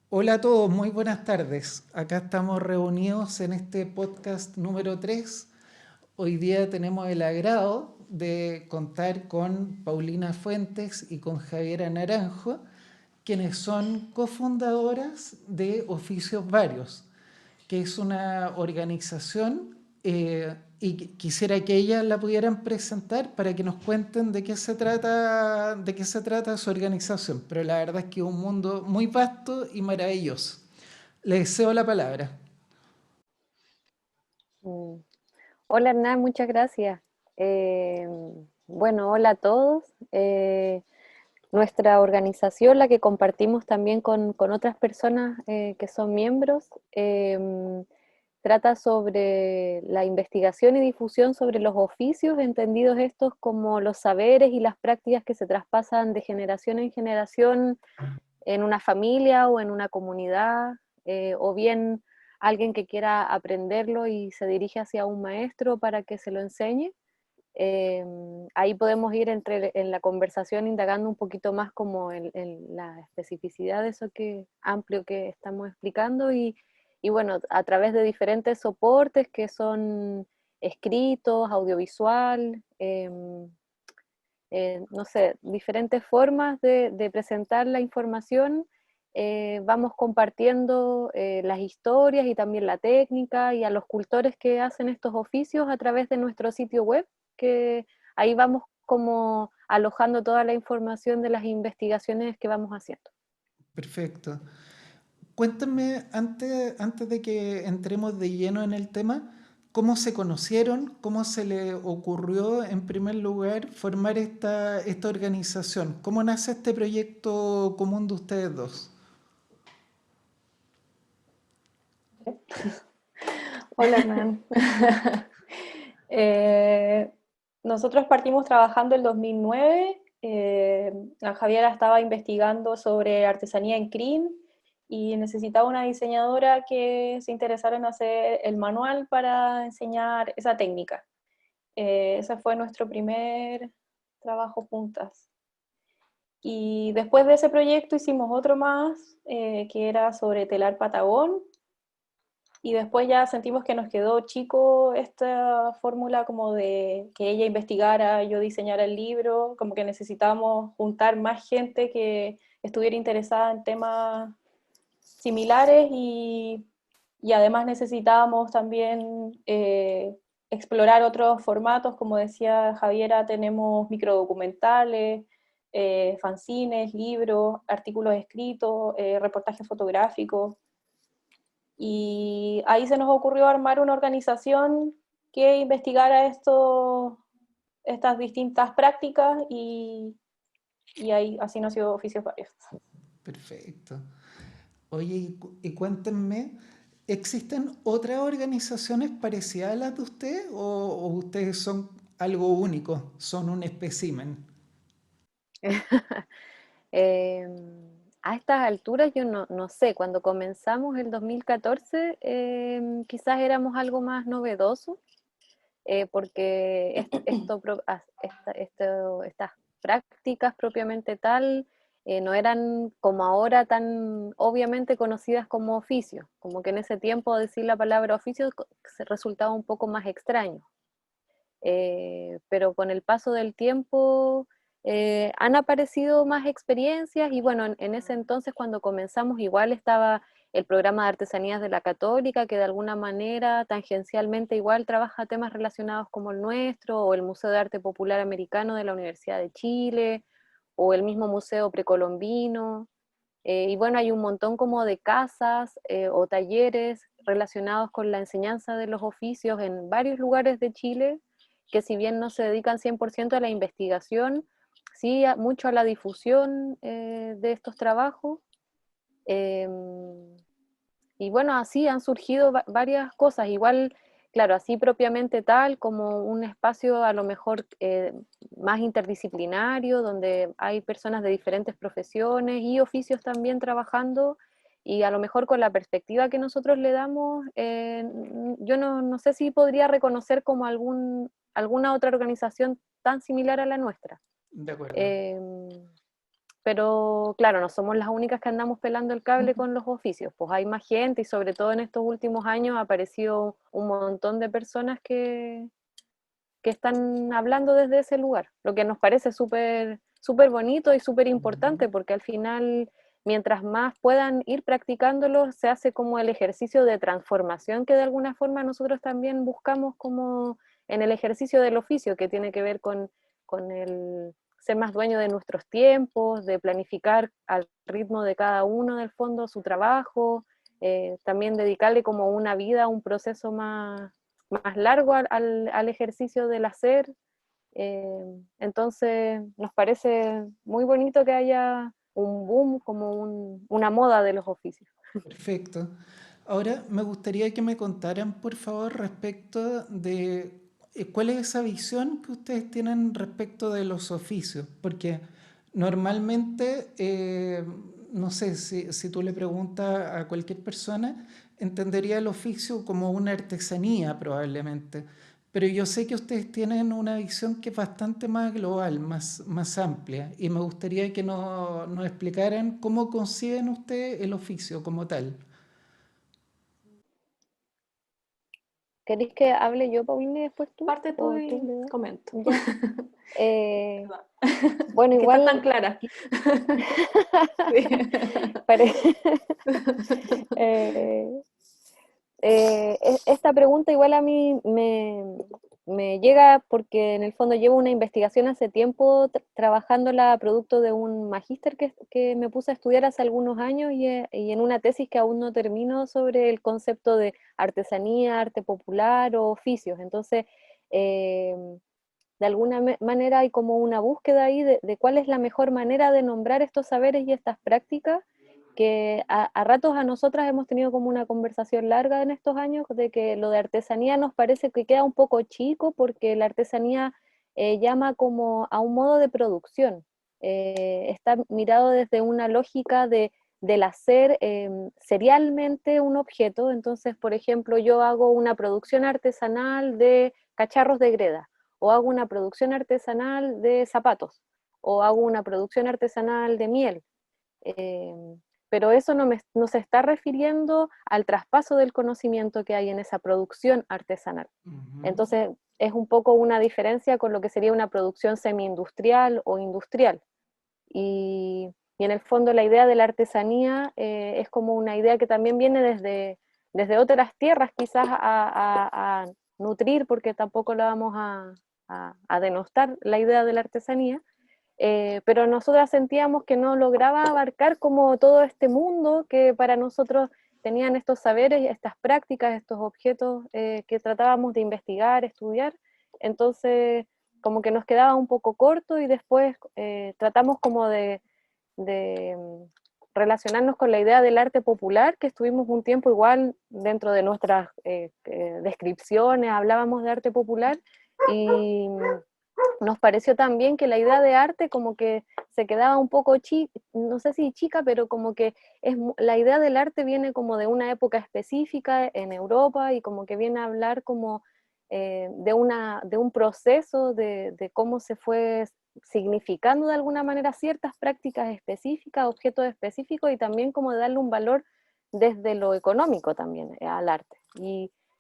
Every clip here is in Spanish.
Hola a todos, muy buenas tardes. Acá estamos reunidos en este podcast número 3. Hoy día tenemos el agrado de contar con Paulina Fuentes y con Javiera Naranjo, quienes son cofundadoras de Oficios Varios, que es una organización y quisiera que ellas la pudieran presentar para que nos cuenten de qué se trata su organización. Pero la verdad es que es un mundo muy vasto y maravilloso. Le deseo la palabra. Mm. Hola Hernán, muchas gracias. Eh, bueno, hola a todos. Nuestra organización, la que compartimos también con otras personas que son miembros, trata sobre la investigación y difusión sobre los oficios, entendidos estos como los saberes y las prácticas que se traspasan de generación en generación en una familia o en una comunidad, o bien alguien que quiera aprenderlo y se dirige hacia un maestro para que se lo enseñe. Eh, Ahí podemos ir en la conversación indagando un poquito más como en la especificidad de eso que amplio que estamos explicando y bueno, a través de diferentes soportes que son escritos, audiovisual, no sé, diferentes formas de presentar la información. Vamos compartiendo las historias y también la técnica y a los cultores que hacen estos oficios a través de nuestro sitio web, que ahí vamos como alojando toda la información de las investigaciones que vamos haciendo. Perfecto. Cuéntame, antes de que entremos de lleno en el tema, ¿cómo se conocieron? ¿Cómo se le ocurrió, en primer lugar, formar esta organización? ¿Cómo nace este proyecto común de ustedes dos? Hola Hernán. Eh, Nosotros partimos trabajando el 2009. La Javiera estaba investigando sobre artesanía en crin y necesitaba una diseñadora que se interesara en hacer el manual para enseñar esa técnica. Ese fue nuestro primer trabajo juntas. Y después de ese proyecto hicimos otro más, que era sobre telar patagón, y después ya sentimos que nos quedó chico esta fórmula como de que ella investigara, yo diseñara el libro, como que necesitábamos juntar más gente que estuviera interesada en temas similares y además necesitábamos también explorar otros formatos, como decía Javiera, tenemos microdocumentales, fanzines, libros, artículos escritos, reportajes fotográficos, y ahí se nos ocurrió armar una organización que investigara estas distintas prácticas y ahí así nació Oficios Varios. Perfecto. Oye, y cuéntenme, ¿existen otras organizaciones parecidas a las de ustedes o ustedes son algo único, son un espécimen? Eh, a estas alturas yo no sé, cuando comenzamos el 2014 quizás éramos algo más novedoso, porque estas prácticas propiamente tal no eran como ahora tan obviamente conocidas como oficios, como que en ese tiempo decir la palabra oficio se resultaba un poco más extraño. Pero con el paso del tiempo han aparecido más experiencias y bueno, en ese entonces cuando comenzamos igual estaba el programa de artesanías de la Católica, que de alguna manera tangencialmente igual trabaja temas relacionados como el nuestro, o el Museo de Arte Popular Americano de la Universidad de Chile, o el mismo Museo Precolombino. Y bueno, hay un montón como de casas o talleres relacionados con la enseñanza de los oficios en varios lugares de Chile, que si bien no se dedican 100% a la investigación, sí mucho a la difusión de estos trabajos. Eh, y bueno, así han surgido varias cosas, igual, claro, así propiamente tal, como un espacio a lo mejor más interdisciplinario, donde hay personas de diferentes profesiones y oficios también trabajando, y a lo mejor con la perspectiva que nosotros le damos, yo no sé si podría reconocer como alguna otra organización tan similar a la nuestra. De acuerdo. Eh, pero claro, no somos las únicas que andamos pelando el cable con los oficios, pues hay más gente y sobre todo en estos últimos años ha aparecido un montón de personas que están hablando desde ese lugar, lo que nos parece súper súper bonito y súper importante, porque al final, mientras más puedan ir practicándolo, se hace como el ejercicio de transformación que de alguna forma nosotros también buscamos como en el ejercicio del oficio, que tiene que ver con el ser más dueño de nuestros tiempos, de planificar al ritmo de cada uno del fondo su trabajo, también dedicarle como una vida, un proceso más largo al ejercicio del hacer. Entonces nos parece muy bonito que haya un boom, como una moda de los oficios. Perfecto. Ahora me gustaría que me contaran, por favor, respecto de cuál es esa visión que ustedes tienen respecto de los oficios, porque normalmente, no sé, si tú le preguntas a cualquier persona, entendería el oficio como una artesanía probablemente, pero yo sé que ustedes tienen una visión que es bastante más global, más amplia, y me gustaría que nos explicaran cómo conciben ustedes el oficio como tal. ¿Queréis que hable yo, Paulina, y después tú? Parte tú ¿O tú y le das? comento. Ya. Eh, bueno, Es que estás tan igual clara. Sí. pare- eh, esta pregunta igual a mí me llega porque en el fondo llevo una investigación hace tiempo trabajándola producto de un magíster que me puse a estudiar hace algunos años y en una tesis que aún no termino sobre el concepto de artesanía, arte popular o oficios. Entonces, eh, de alguna manera hay como una búsqueda ahí de cuál es la mejor manera de nombrar estos saberes y estas prácticas que a ratos a nosotras hemos tenido como una conversación larga en estos años de que lo de artesanía nos parece que queda un poco chico porque la artesanía llama como a un modo de producción. Está mirado desde una lógica del hacer serialmente un objeto. Entonces, por ejemplo, yo hago una producción artesanal de cacharros de greda, o hago una producción artesanal de zapatos, o hago una producción artesanal de miel. Eh, pero eso no se está refiriendo al traspaso del conocimiento que hay en esa producción artesanal. Ujú. Entonces, es un poco una diferencia con lo que sería una producción semi-industrial o industrial. Y en el fondo la idea de la artesanía es como una idea que también viene desde otras tierras quizás a nutrir, porque tampoco la vamos a denostar la idea de la artesanía, pero nosotras sentíamos que no lograba abarcar como todo este mundo que para nosotros tenían estos saberes, estas prácticas, estos objetos que tratábamos de investigar, estudiar. Entonces, como que nos quedaba un poco corto y después tratamos como de relacionarnos con la idea del arte popular, que estuvimos un tiempo igual dentro de nuestras descripciones, hablábamos de arte popular y nos pareció también que la idea de arte como que se quedaba un poco chica, no sé si chica, pero como que la idea del arte viene como de una época específica en Europa y como que viene a hablar como de un proceso de cómo se fue significando de alguna manera ciertas prácticas específicas, objetos específicos y también como de darle un valor desde lo económico también al arte.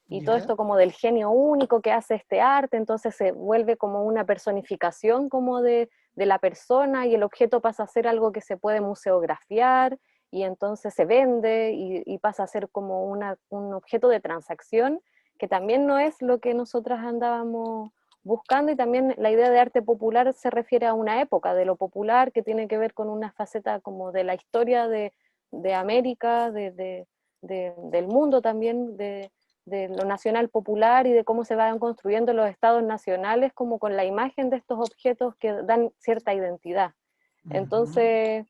Y todo ¿Ya? esto como del genio único que hace este arte, entonces se vuelve como una personificación como de la persona y el objeto pasa a ser algo que se puede museografiar y entonces se vende y pasa a ser como un objeto de transacción, que también no es lo que nosotras andábamos buscando y también la idea de arte popular se refiere a una época de lo popular que tiene que ver con una faceta como de la historia de América, del mundo también, de lo nacional popular y de cómo se van construyendo los estados nacionales como con la imagen de estos objetos que dan cierta identidad. Ujú. Entonces,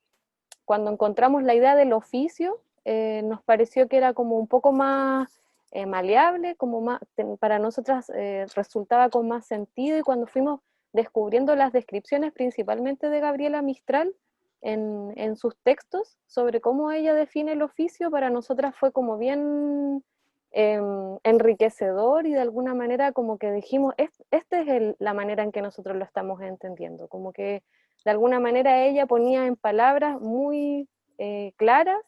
cuando encontramos la idea del oficio, nos pareció que era como un poco más maleable, como más, para nosotras resultaba con más sentido y cuando fuimos descubriendo las descripciones principalmente de Gabriela Mistral en sus textos sobre cómo ella define el oficio, para nosotras fue como bien enriquecedor y de alguna manera como que dijimos, esta es la manera en que nosotros lo estamos entendiendo, como que de alguna manera ella ponía en palabras muy claras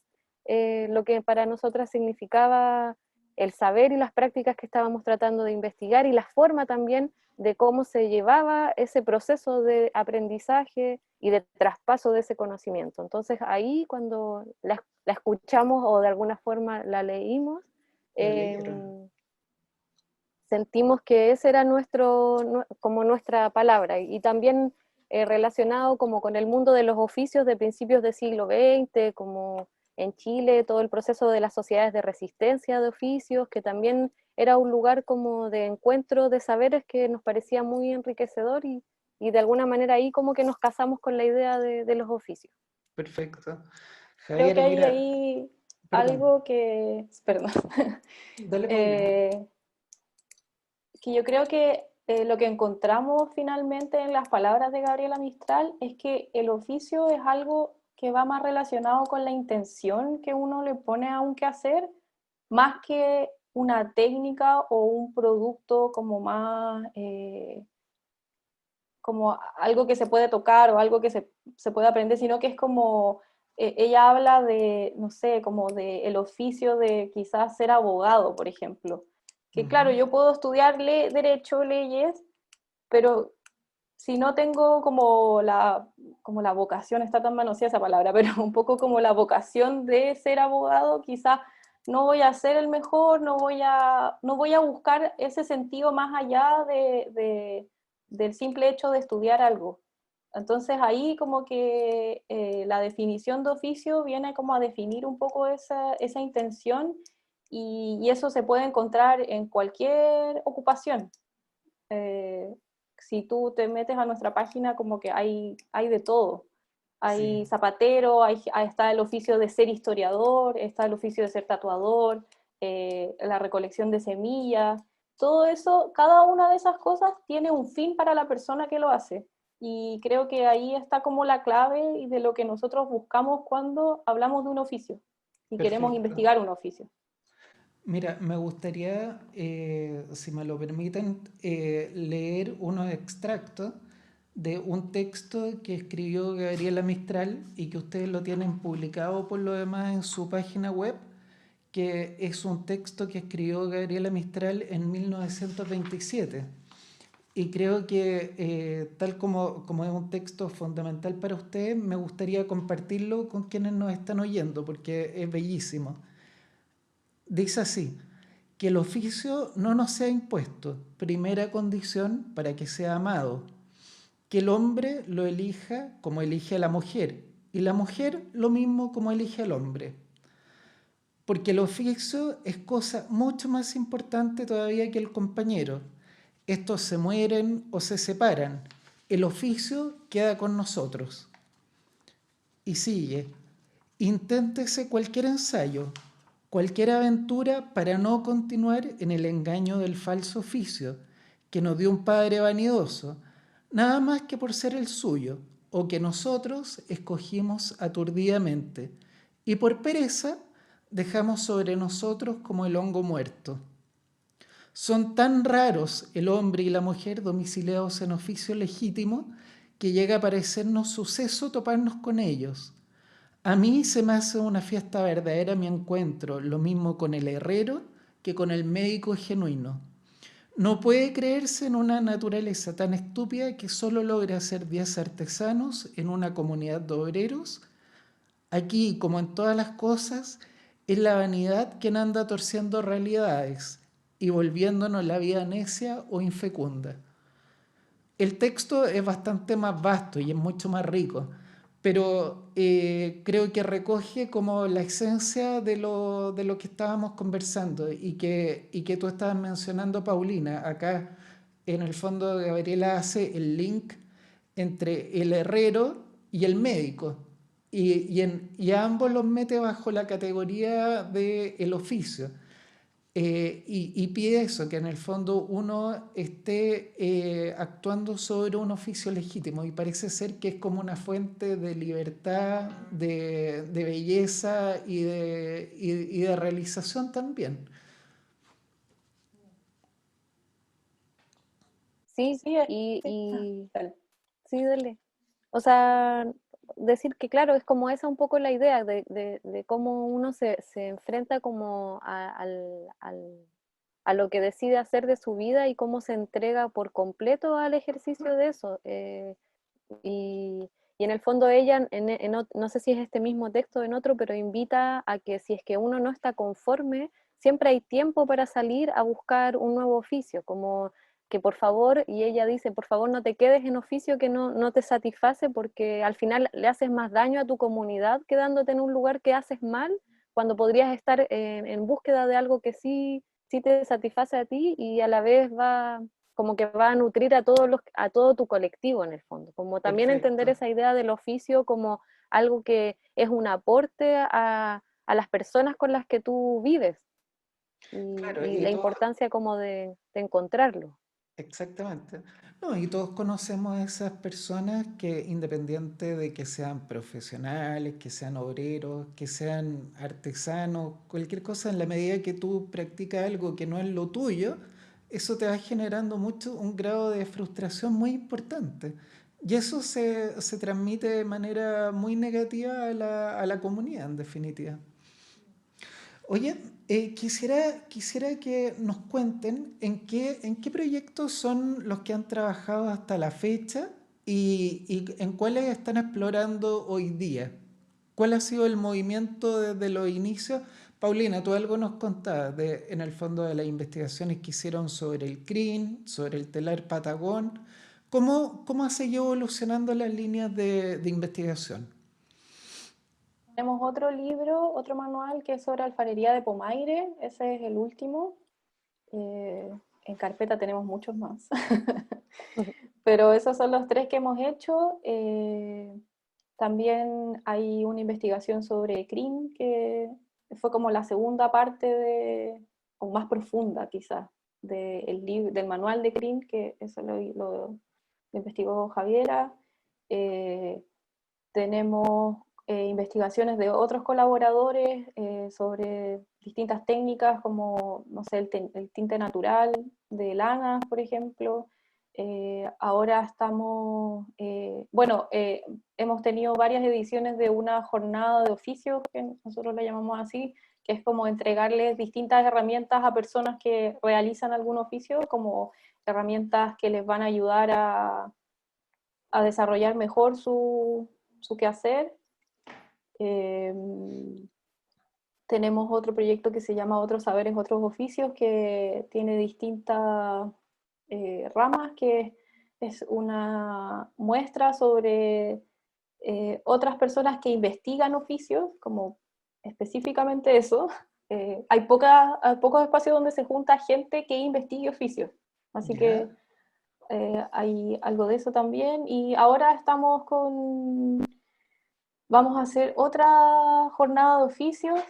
lo que para nosotras significaba el saber y las prácticas que estábamos tratando de investigar y la forma también de cómo se llevaba ese proceso de aprendizaje y de traspaso de ese conocimiento. Entonces ahí cuando la escuchamos o de alguna forma la leímos, sentimos que ese era como nuestra palabra y también relacionado como con el mundo de los oficios de principios del siglo XX, como en Chile, todo el proceso de las sociedades de resistencia de oficios, que también era un lugar como de encuentro de saberes que nos parecía muy enriquecedor y de alguna manera ahí como que nos casamos con la idea de los oficios. Perfecto. Creo que Javier, hay mira, ahí perdón, algo que, perdón, dale Paulina. eh, que yo creo que lo que encontramos finalmente en las palabras de Gabriela Mistral es que el oficio es algo que va más relacionado con la intención que uno le pone a un quehacer, más que una técnica o un producto como más, como algo que se puede tocar o algo que se puede aprender, sino que es como, ella habla de, no sé, como de el oficio de quizás ser abogado, por ejemplo. Que claro, yo puedo estudiar derecho, leyes, pero si no tengo como la vocación, está tan manoseada esa palabra, pero un poco como la vocación de ser abogado, quizás no voy a ser el mejor, no voy a buscar ese sentido más allá del simple hecho de estudiar algo. Entonces ahí como que la definición de oficio viene como a definir un poco esa intención y eso se puede encontrar en cualquier ocupación. Eh, si tú te metes a nuestra página, como que hay de todo. Sí. Hay zapatero, está el oficio de ser historiador, está el oficio de ser tatuador, la recolección de semillas. Todo eso, cada una de esas cosas tiene un fin para la persona que lo hace. Y creo que ahí está como la clave de lo que nosotros buscamos cuando hablamos de un oficio y queremos Perfecto. investigar un oficio. Mira, me gustaría, si me lo permiten, leer unos extractos de un texto que escribió Gabriela Mistral y que ustedes lo tienen publicado por lo demás en su página web, que es un texto que escribió Gabriela Mistral en 1927. Y creo que tal como es un texto fundamental para ustedes, me gustaría compartirlo con quienes nos están oyendo, porque es bellísimo. Dice así: que el oficio no nos sea impuesto, primera condición para que sea amado. Que el hombre lo elija como elige a la mujer, y la mujer lo mismo como elige al hombre. Porque el oficio es cosa mucho más importante todavía que el compañero. Estos se mueren o se separan. El oficio queda con nosotros. Y sigue: inténtese cualquier ensayo, cualquier aventura para no continuar en el engaño del falso oficio que nos dio un padre vanidoso, nada más que por ser el suyo, o que nosotros escogimos aturdidamente, y por pereza dejamos sobre nosotros como el hongo muerto. Son tan raros el hombre y la mujer domiciliados en oficio legítimo que llega a parecernos suceso toparnos con ellos. A mí se me hace una fiesta verdadera mi encuentro, lo mismo con el herrero que con el médico genuino. No puede creerse en una naturaleza tan estúpida que solo logra hacer 10 artesanos en una comunidad de obreros. Aquí, como en todas las cosas, es la vanidad quien anda torciendo realidades y volviéndonos la vida necia o infecunda. El texto es bastante más vasto y es mucho más rico, pero creo que recoge como la esencia de lo que estábamos conversando y que tú estabas mencionando, Paulina. Acá, en el fondo, Gabriela hace el link entre el herrero y el médico y a ambos los mete bajo la categoría del oficio. Y pide eso, que en el fondo uno esté actuando sobre un oficio legítimo y parece ser que es como una fuente de libertad, de belleza y de realización también. Sí, Sí, y, sí. y Dale. sí, dale. O sea, decir que claro, es como esa un poco la idea de cómo uno se enfrenta como a lo que decide hacer de su vida y cómo se entrega por completo al ejercicio de eso. Y, y en el fondo ella, no sé si es este mismo texto o en otro, pero invita a que si es que uno no está conforme, siempre hay tiempo para salir a buscar un nuevo oficio, como que por favor, y ella dice, por favor no te quedes en oficio que no te satisface porque al final le haces más daño a tu comunidad quedándote en un lugar que haces mal, cuando podrías estar en búsqueda de algo que sí te satisface a ti y a la vez va como que va a nutrir a todo tu colectivo en el fondo, como también entender Perfecto. esa idea del oficio como algo que es un aporte a las personas con las que tú vives Claro, y y la todo, importancia como de encontrarlo. exactamente. No, y todos conocemos a esas personas que independiente de que sean profesionales, que sean obreros, que sean artesanos, cualquier cosa, en la medida que tú practicas algo que no es lo tuyo, eso te va generando mucho un grado de frustración muy importante. Y eso se transmite de manera muy negativa a la comunidad, en definitiva. Oye, quisiera que nos cuenten en qué proyectos son los que han trabajado hasta la fecha y en cuáles están explorando hoy día. ¿Cuál ha sido el movimiento desde los inicios? Paulina, tú algo nos contabas en el fondo de las investigaciones que hicieron sobre el CRIN, sobre el telar Patagón. ¿Cómo ha seguido evolucionando las líneas de investigación? Tenemos otro libro, otro manual que es sobre alfarería de Pomaire, ese es el último. Eh, en carpeta tenemos muchos más, pero esos son los tres que hemos hecho. También hay una investigación sobre CRIM, que fue como la segunda parte o más profunda quizás, del manual de CRIM, que eso lo investigó Javiera. Eh, Tenemos investigaciones de otros colaboradores sobre distintas técnicas como, no sé, el tinte natural de lana, por ejemplo. Ahora estamos, hemos tenido varias ediciones de una jornada de oficios, que nosotros la llamamos así, que es como entregarles distintas herramientas a personas que realizan algún oficio, como herramientas que les van a ayudar a desarrollar mejor su quehacer. Eh, Tenemos otro proyecto que se llama Otros Saberes, Otros Oficios, que tiene distintas ramas, que es una muestra sobre otras personas que investigan oficios, como específicamente eso. Hay pocos espacios donde se junta gente que investigue oficios, así ¿Ya? que hay algo de eso también. Y ahora vamos a hacer otra jornada de oficios,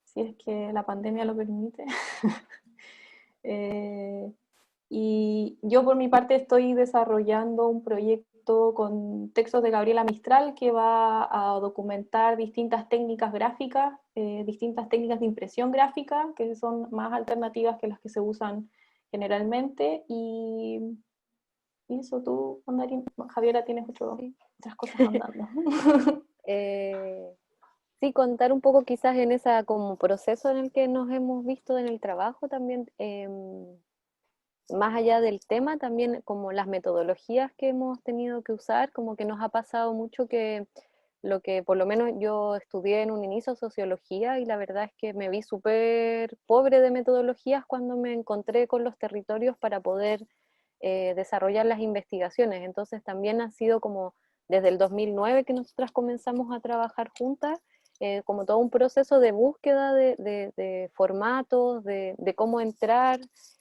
si es que la pandemia lo permite. Eh, y yo por mi parte estoy desarrollando un proyecto con textos de Gabriela Mistral que va a documentar distintas técnicas gráficas, distintas técnicas de impresión gráfica, que son más alternativas que las que se usan generalmente. Y eso tú, Javiera, tienes Sí. otras cosas andando. Eh, sí, contar un poco quizás en ese como proceso en el que nos hemos visto en el trabajo también, más allá del tema, también como las metodologías que hemos tenido que usar, como que nos ha pasado mucho que lo que por lo menos yo estudié en un inicio sociología y la verdad es que me vi súper pobre de metodologías cuando me encontré con los territorios para poder desarrollar las investigaciones. Entonces también ha sido como desde el 2009 que nosotras comenzamos a trabajar juntas, como todo un proceso de búsqueda de formatos, de cómo entrar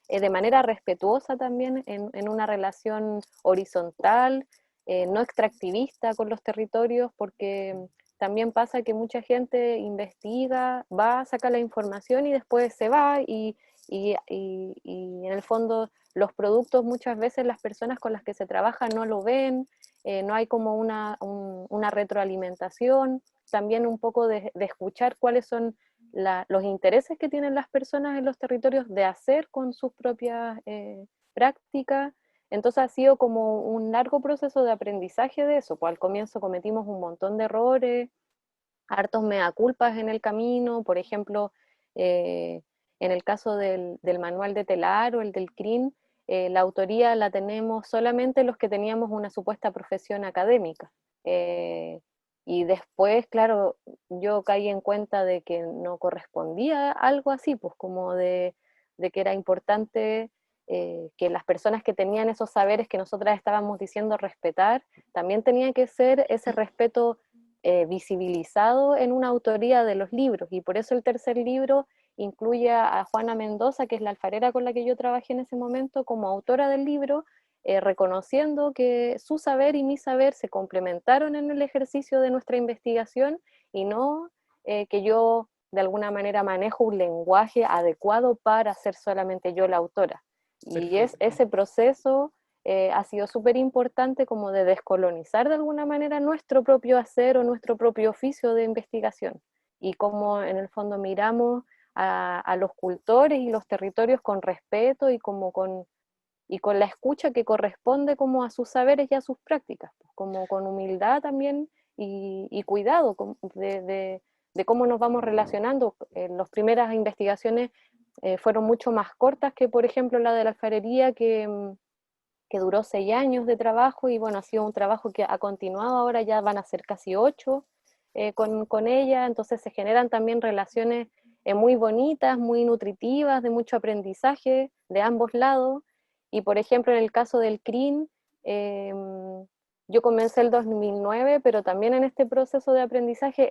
de manera respetuosa también en una relación horizontal, no extractivista con los territorios, porque también pasa que mucha gente investiga, va, saca la información y después se va y en el fondo los productos muchas veces las personas con las que se trabaja no lo ven, no hay como una retroalimentación, también un poco de escuchar cuáles son los intereses que tienen las personas en los territorios de hacer con sus propias prácticas. Entonces ha sido como un largo proceso de aprendizaje de eso, pues al comienzo cometimos un montón de errores, hartos mea culpas en el camino, por ejemplo, en el caso del manual de telar o el del CRIN, la autoría la tenemos solamente los que teníamos una supuesta profesión académica. Y después, claro, yo caí en cuenta de que no correspondía algo así, pues como de que era importante que las personas que tenían esos saberes que nosotras estábamos diciendo respetar, también tenía que ser ese respeto visibilizado en una autoría de los libros, y por eso el tercer libro incluye a Juana Mendoza, que es la alfarera con la que yo trabajé en ese momento, como autora del libro, reconociendo que su saber y mi saber se complementaron en el ejercicio de nuestra investigación, y no que yo de alguna manera manejo un lenguaje adecuado para ser solamente yo la autora. Y es Perfecto. ese proceso ha sido súper importante como de descolonizar de alguna manera nuestro propio hacer o nuestro propio oficio de investigación, y cómo en el fondo miramos a los cultores y los territorios con respeto y con la escucha que corresponde como a sus saberes y a sus prácticas, pues, como con humildad también y cuidado de cómo nos vamos relacionando. Las primeras investigaciones fueron mucho más cortas que, por ejemplo, la de la alfarería, que duró 6 años de trabajo, y bueno, ha sido un trabajo que ha continuado, ahora ya van a ser casi 8 con ella, entonces se generan también relaciones muy bonitas, muy nutritivas, de mucho aprendizaje de ambos lados. Y por ejemplo, en el caso del CRIN, eh, yo comencé el 2009, pero también en este proceso de aprendizaje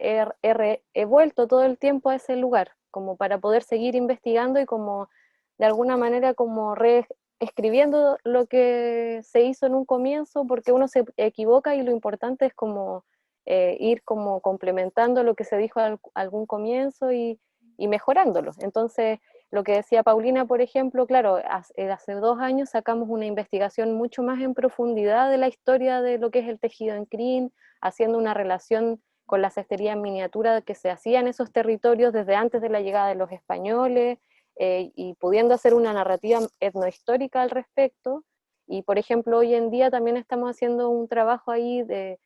he vuelto todo el tiempo a ese lugar, como para poder seguir investigando y como de alguna manera como escribiendo lo que se hizo en un comienzo, porque uno se equivoca y lo importante es como ir como complementando lo que se dijo al algún comienzo y mejorándolo. Entonces, lo que decía Paulina, por ejemplo, claro, hace 2 años sacamos una investigación mucho más en profundidad de la historia de lo que es el tejido en crin, haciendo una relación con la cestería en miniatura que se hacía en esos territorios desde antes de la llegada de los españoles, y pudiendo hacer una narrativa etnohistórica al respecto. Y por ejemplo, hoy en día también estamos haciendo un trabajo ahí de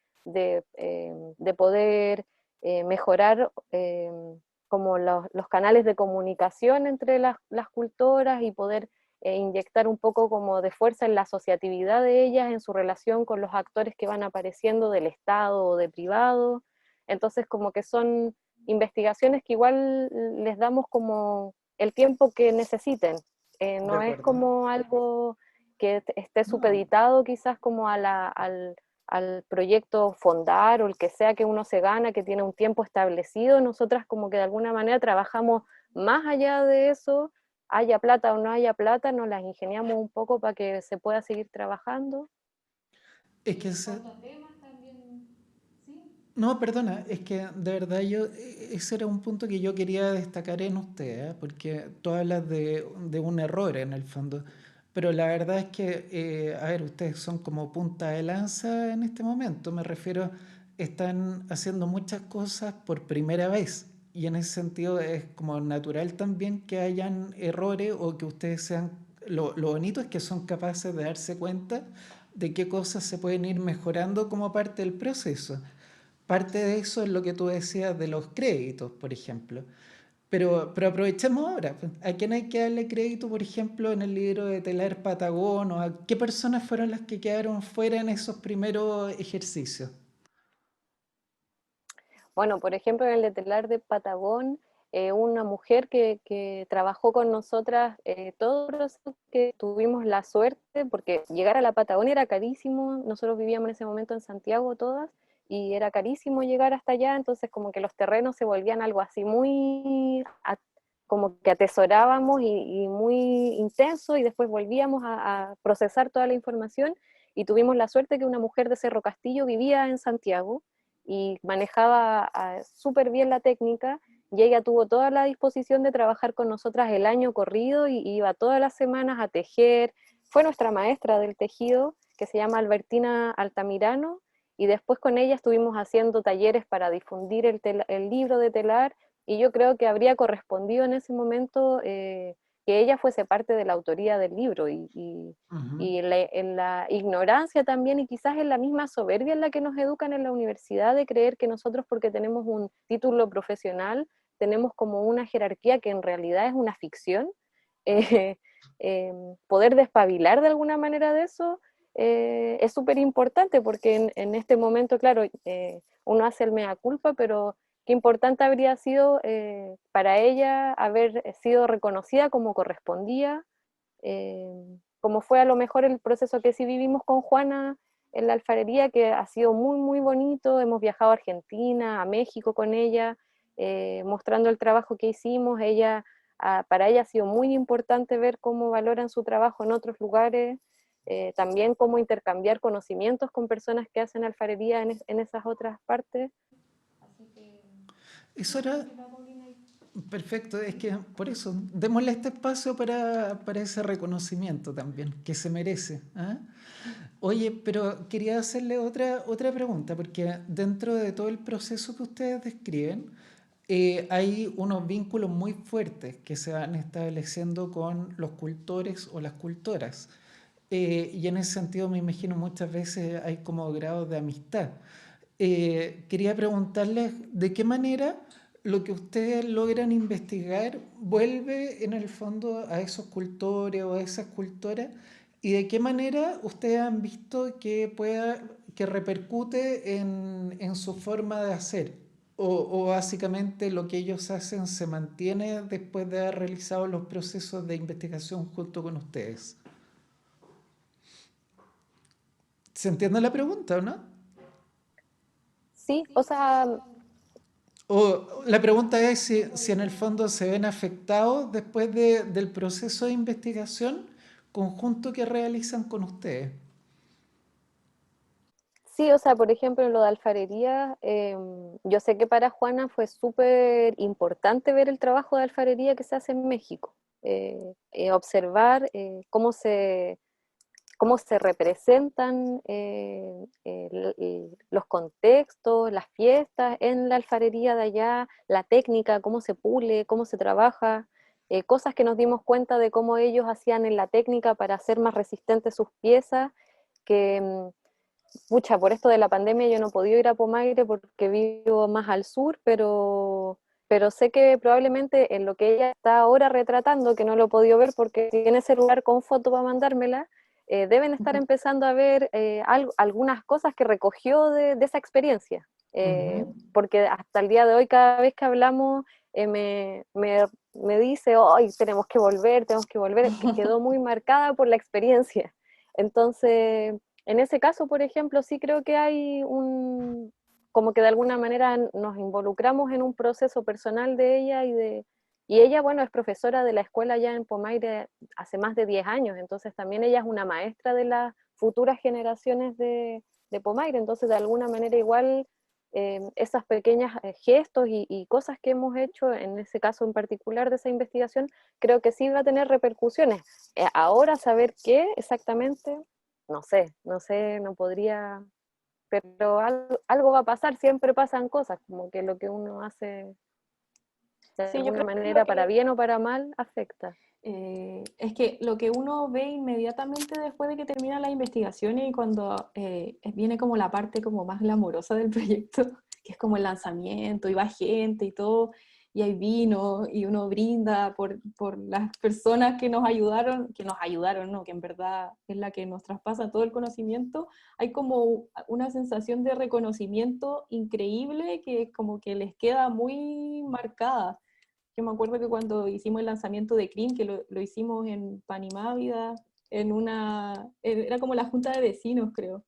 poder mejorar como los canales de comunicación entre las culturas, y poder inyectar un poco como de fuerza en la asociatividad de ellas en su relación con los actores que van apareciendo del Estado o de privado. Entonces como que son investigaciones que igual les damos como el tiempo que necesiten. De No es acuerdo. como algo que esté No, supeditado quizás como al proyecto fondar o el que sea que uno se gana, que tiene un tiempo establecido. Nosotras como que de alguna manera trabajamos más allá de eso, haya plata o no haya plata, nos las ingeniamos un poco para que se pueda seguir trabajando. es que Y en ese, cuanto a temas también, sí. no, perdona, es que de verdad ese era un punto que yo quería destacar en usted, ¿eh? Porque tú hablas de un error en el fondo, pero la verdad es que, a ver, ustedes son como punta de lanza en este momento, me refiero, están haciendo muchas cosas por primera vez, y en ese sentido es como natural también que hayan errores o que ustedes sean, lo bonito es que son capaces de darse cuenta de qué cosas se pueden ir mejorando como parte del proceso. Parte de eso es lo que tú decías de los créditos, por ejemplo. Pero aprovechemos ahora, pues. ¿A quién hay que darle crédito, por ejemplo, en el libro de Telar Patagón? ¿O a qué personas fueron las que quedaron fuera en esos primeros ejercicios? Bueno, por ejemplo, en el de telar de Patagón, una mujer que trabajó con nosotras todos los que tuvimos la suerte, porque llegar a la Patagonia era carísimo, nosotros vivíamos en ese momento en Santiago todas, y era carísimo llegar hasta allá, entonces como que los terrenos se volvían algo así muy, como que atesorábamos y muy intenso, y después volvíamos a procesar toda la información, y tuvimos la suerte que una mujer de Cerro Castillo vivía en Santiago, y manejaba súper bien la técnica, y ella tuvo toda la disposición de trabajar con nosotras el año corrido, y iba todas las semanas a tejer. Fue nuestra maestra del tejido, que se llama Albertina Altamirano, y después con ella estuvimos haciendo talleres para difundir el libro de telar, y yo creo que habría correspondido en ese momento que ella fuese parte de la autoría del libro y en la ignorancia también y quizás en la misma soberbia en la que nos educan en la universidad de creer que nosotros porque tenemos un título profesional tenemos como una jerarquía que en realidad es una ficción, eh, poder despabilar de alguna manera de eso es súper importante porque en este momento, claro, uno hace el mea culpa, pero qué importante habría sido para ella haber sido reconocida como correspondía, como fue a lo mejor el proceso que sí vivimos con Juana en la alfarería, que ha sido muy, muy bonito. Hemos viajado a Argentina, a México con ella, mostrando el trabajo que hicimos. Para ella ha sido muy importante ver cómo valoran su trabajo en otros lugares, también cómo intercambiar conocimientos con personas que hacen alfarería en esas otras partes. Eso era perfecto, es que por eso, démosle este espacio para ese reconocimiento también, que se merece. ¿Ah? Oye, pero quería hacerle otra pregunta, porque dentro de todo el proceso que ustedes describen, hay unos vínculos muy fuertes que se van estableciendo con los cultores o las cultoras. Y en ese sentido me imagino muchas veces hay como grados de amistad. Quería preguntarles de qué manera lo que ustedes logran investigar vuelve en el fondo a esos cultores o a esas cultoras y de qué manera ustedes han visto que repercute en su forma de hacer o básicamente lo que ellos hacen se mantiene después de haber realizado los procesos de investigación junto con ustedes. ¿Se entiende la pregunta o no? Sí, o sea, O la pregunta es si en el fondo se ven afectados después del proceso de investigación conjunto que realizan con ustedes. sí, o sea, por ejemplo, lo de alfarería, yo sé que para Juana fue súper importante ver el trabajo de alfarería que se hace en México, observar cómo se representan los contextos, las fiestas en la alfarería de allá, la técnica, cómo se pule, cómo se trabaja, cosas que nos dimos cuenta de cómo ellos hacían en la técnica para hacer más resistentes sus piezas, que pucha, por esto de la pandemia yo no he podido ir a Pomaire porque vivo más al sur, pero sé que probablemente en lo que ella está ahora retratando, que no lo he podido ver porque tiene celular con foto para mandármela, deben estar empezando a ver algunas cosas que recogió de esa experiencia. Porque hasta el día de hoy, cada vez que hablamos, me dice, hoy tenemos que volver, que quedó muy marcada por la experiencia. Entonces, en ese caso, por ejemplo, sí creo que hay como que de alguna manera nos involucramos en un proceso personal de ella y ella, bueno, es profesora de la escuela ya en Pomaire hace más de 10 años, entonces también ella es una maestra de las futuras generaciones de Pomaire, entonces de alguna manera igual esas pequeñas gestos y cosas que hemos hecho, en ese caso en particular de esa investigación, creo que sí va a tener repercusiones. Ahora saber qué exactamente, no sé, no podría, pero algo va a pasar, siempre pasan cosas, como que lo que uno hace de Sí, yo alguna creo que manera, para bien o para mal, afecta. es que lo que uno ve inmediatamente después de que termina las investigaciones y cuando viene como la parte como más glamurosa del proyecto, que es como el lanzamiento, y va gente y todo, y hay vino, y uno brinda por las personas que nos ayudaron, ¿no? Que en verdad es la que nos traspasa todo el conocimiento, hay como una sensación de reconocimiento increíble que como que les queda muy marcada. Yo me acuerdo que cuando hicimos el lanzamiento de Cream, que lo hicimos en Panimávida, era como la junta de vecinos, creo.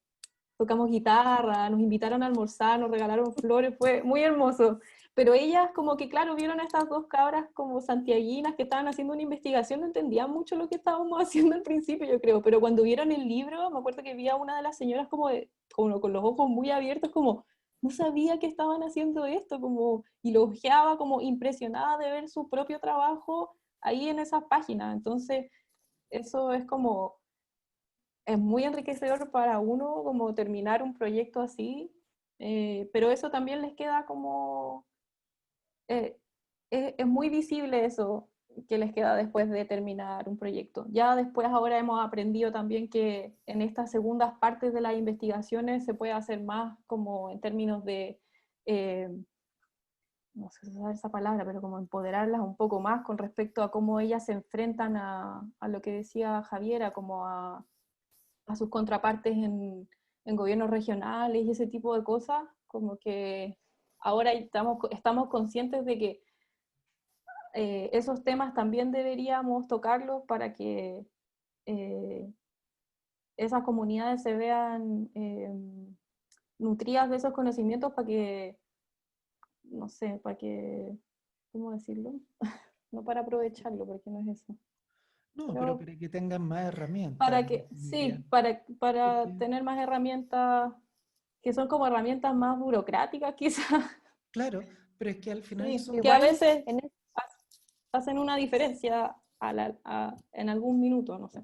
Tocamos guitarra, nos invitaron a almorzar, nos regalaron flores, fue muy hermoso. Pero ellas como que, claro, vieron a estas dos cabras como santiaguinas que estaban haciendo una investigación, no entendían mucho lo que estábamos haciendo al principio, yo creo, pero cuando vieron el libro, me acuerdo que vi a una de las señoras como con los ojos muy abiertos, como, no sabía que estaban haciendo esto, como, y lo ojeaba como impresionada de ver su propio trabajo ahí en esas páginas. Entonces, eso es como, es muy enriquecedor para uno como terminar un proyecto así, pero eso también les queda como, eh, es muy visible eso, que les queda después de terminar un proyecto. Ya después ahora hemos aprendido también que en estas segundas partes de las investigaciones se puede hacer más como en términos de, no sé usar esa palabra, pero como empoderarlas un poco más con respecto a cómo ellas se enfrentan a lo que decía Javiera, como a sus contrapartes en gobiernos regionales y ese tipo de cosas, como que ahora estamos conscientes de que esos temas también deberíamos tocarlos para que eh, esas comunidades se vean nutridas de esos conocimientos para que, no sé, para que, ¿cómo decirlo? No para aprovecharlo, porque no es eso. No, pero Pero para que tengan más herramientas, para en que, definitiva. sí, para Porque, tener más herramientas que son como herramientas más burocráticas quizás, claro, pero es que al final sí, son... que a Igual veces en hacen una diferencia en algún minuto, no sé.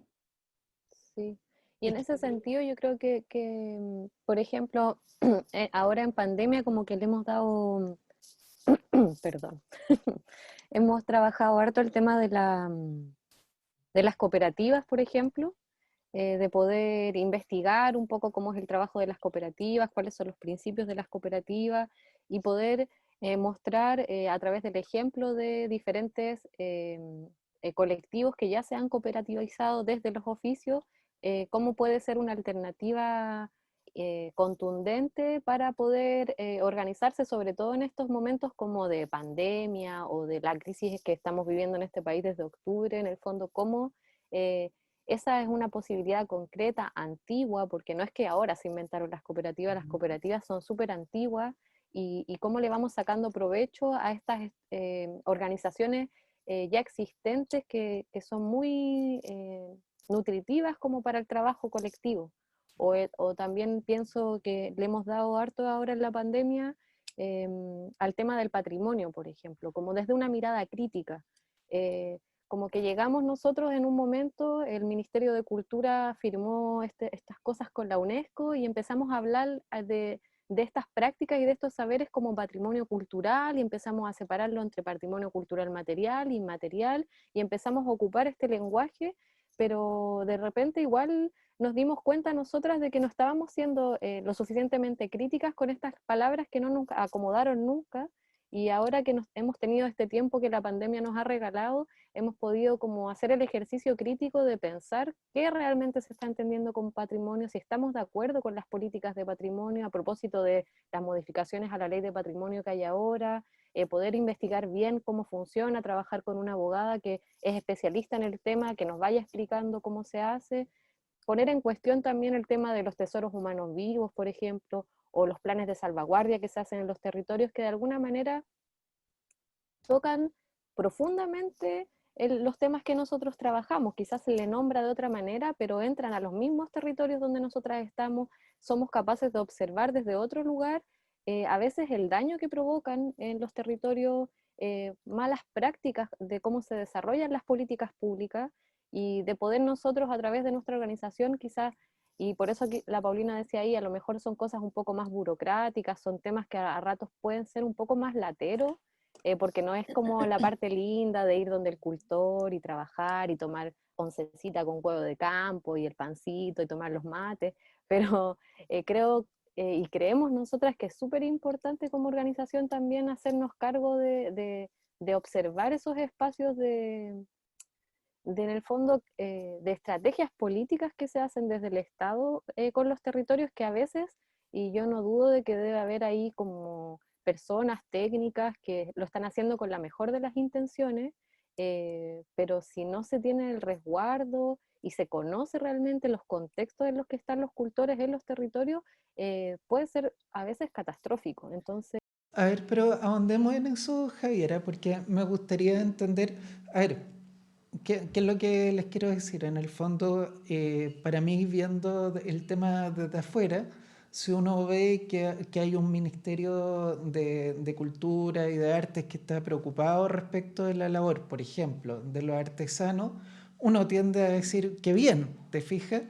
Sí. Y Es en que ese yo creo- sentido yo creo por ejemplo, ahora en pandemia como que le hemos dado, perdón, hemos trabajado harto el tema de las cooperativas, por ejemplo, de poder investigar un poco cómo es el trabajo de las cooperativas, cuáles son los principios de las cooperativas y poder mostrar a través del ejemplo de diferentes colectivos que ya se han cooperativizado desde los oficios, cómo puede ser una alternativa contundente para poder organizarse, sobre todo en estos momentos como de pandemia o de la crisis que estamos viviendo en este país desde octubre, en el fondo, cómo eh, esa es una posibilidad concreta, antigua, porque no es que ahora se inventaron las cooperativas son súper antiguas, y cómo le vamos sacando provecho a estas organizaciones ya existentes que son muy nutritivas como para el trabajo colectivo. O también pienso que le hemos dado harto ahora en la pandemia al tema del patrimonio, por ejemplo, como desde una mirada crítica. Como que llegamos nosotros en un momento, el Ministerio de Cultura firmó estas cosas con la UNESCO y empezamos a hablar de estas prácticas y de estos saberes como patrimonio cultural y empezamos a separarlo entre patrimonio cultural material, inmaterial, y empezamos a ocupar este lenguaje, pero de repente igual nos dimos cuenta nosotras de que no estábamos siendo lo suficientemente críticas con estas palabras que no nos acomodaron nunca, y ahora que hemos tenido este tiempo que la pandemia nos ha regalado, hemos podido como hacer el ejercicio crítico de pensar qué realmente se está entendiendo como patrimonio, si estamos de acuerdo con las políticas de patrimonio a propósito de las modificaciones a la ley de patrimonio que hay ahora, poder investigar bien cómo funciona, trabajar con una abogada que es especialista en el tema, que nos vaya explicando cómo se hace, poner en cuestión también el tema de los tesoros humanos vivos, por ejemplo, o los planes de salvaguardia que se hacen en los territorios que de alguna manera tocan profundamente los temas que nosotros trabajamos. Quizás se le nombra de otra manera, pero entran a los mismos territorios donde nosotras estamos, somos capaces de observar desde otro lugar a veces el daño que provocan en los territorios, malas prácticas de cómo se desarrollan las políticas públicas, y de poder nosotros a través de nuestra organización quizás, y por eso aquí la Paulina decía ahí, a lo mejor son cosas un poco más burocráticas, son temas que a ratos pueden ser un poco más lateros, porque no es como la parte linda de ir donde el cultor y trabajar y tomar oncecita con huevo de campo y el pancito y tomar los mates, pero creo y creemos nosotras que es súper importante como organización también hacernos cargo de observar esos espacios en el fondo, de estrategias políticas que se hacen desde el Estado con los territorios, que a veces, y yo no dudo de que debe haber ahí como personas técnicas que lo están haciendo con la mejor de las intenciones, pero si no se tiene el resguardo y se conoce realmente los contextos en los que están los cultores en los territorios, puede ser a veces catastrófico. Entonces, A ver, pero ahondemos en eso, Javiera, porque me gustaría entender, a ver, ¿qué es lo que les quiero decir? En el fondo, para mí, viendo el tema desde afuera, si uno ve que hay un ministerio de cultura y de artes que está preocupado respecto de la labor, por ejemplo, de los artesanos, uno tiende a decir que bien, ¿te fijas?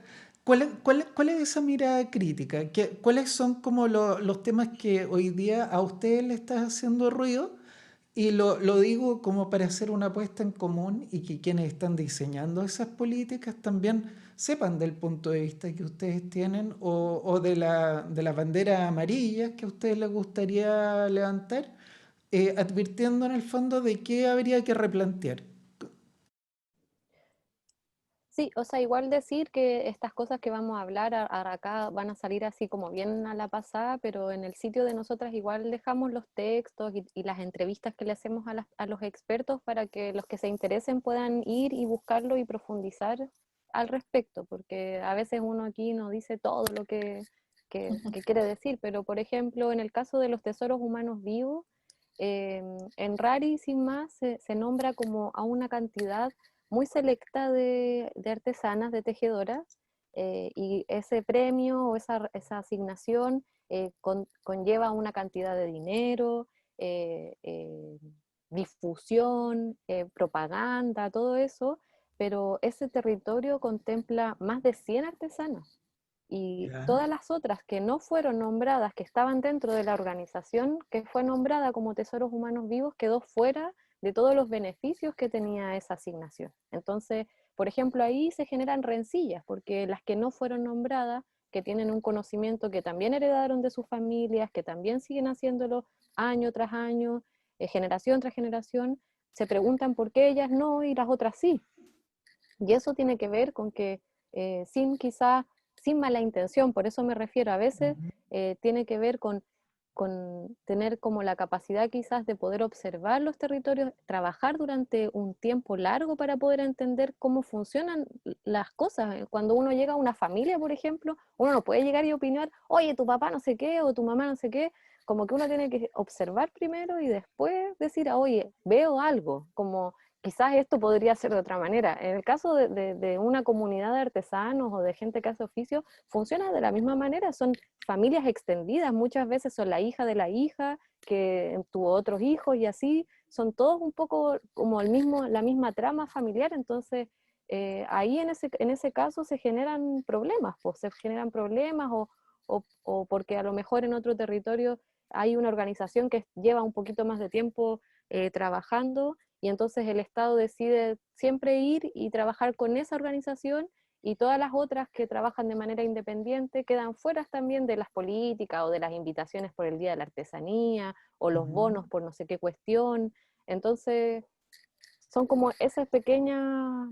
¿Cuál es esa mirada crítica? ¿Cuáles son como los temas que hoy día a ustedes le están haciendo ruido? Y lo digo como para hacer una apuesta en común y que quienes están diseñando esas políticas también sepan del punto de vista que ustedes tienen o de las banderas amarillas que a ustedes les gustaría levantar, advirtiendo en el fondo de qué habría que replantear. Sí, o sea, igual decir que estas cosas que vamos a hablar acá van a salir así como bien a la pasada, pero en el sitio de nosotras igual dejamos los textos y las entrevistas que le hacemos a los expertos para que los que se interesen puedan ir y buscarlo y profundizar al respecto, porque a veces uno aquí no dice todo lo que quiere decir, pero por ejemplo, en el caso de los tesoros humanos vivos, en Rari, sin más, se nombra como a una cantidad muy selecta de artesanas, de tejedoras, y ese premio o esa asignación conlleva una cantidad de dinero, eh, eh, difusión, propaganda, todo eso, pero ese territorio contempla más de 100 artesanas y ¿Ya? todas las otras que no fueron nombradas, que estaban dentro de la organización que fue nombrada como Tesoros Humanos Vivos, quedó fuera de todos los beneficios que tenía esa asignación. Entonces, por ejemplo, ahí se generan rencillas, porque las que no fueron nombradas, que tienen un conocimiento que también heredaron de sus familias, que también siguen haciéndolo año tras año, generación tras generación, se preguntan por qué ellas no y las otras sí. Y eso tiene que ver con que sin quizá, sin mala intención, por eso me refiero, a veces Ujú. tiene que ver con tener como la capacidad quizás de poder observar los territorios, trabajar durante un tiempo largo para poder entender cómo funcionan las cosas. Cuando uno llega a una familia, por ejemplo, uno no puede llegar y opinar, oye, tu papá no sé qué o tu mamá no sé qué, como que uno tiene que observar primero y después decir, oye, veo algo, como quizás esto podría ser de otra manera. En el caso de una comunidad de artesanos o de gente que hace oficio, funciona de la misma manera, son familias extendidas, muchas veces son la hija de la hija, que tuvo otros hijos y así, son todos un poco como la misma trama familiar, entonces ahí en ese caso se generan problemas, pues se generan problemas o porque a lo mejor en otro territorio hay una organización que lleva un poquito más de tiempo trabajando y entonces el Estado decide siempre ir y trabajar con esa organización y todas las otras que trabajan de manera independiente quedan fuera también de las políticas o de las invitaciones por el Día de la Artesanía o los Ujú. bonos por no sé qué cuestión. Entonces, son como esas pequeñas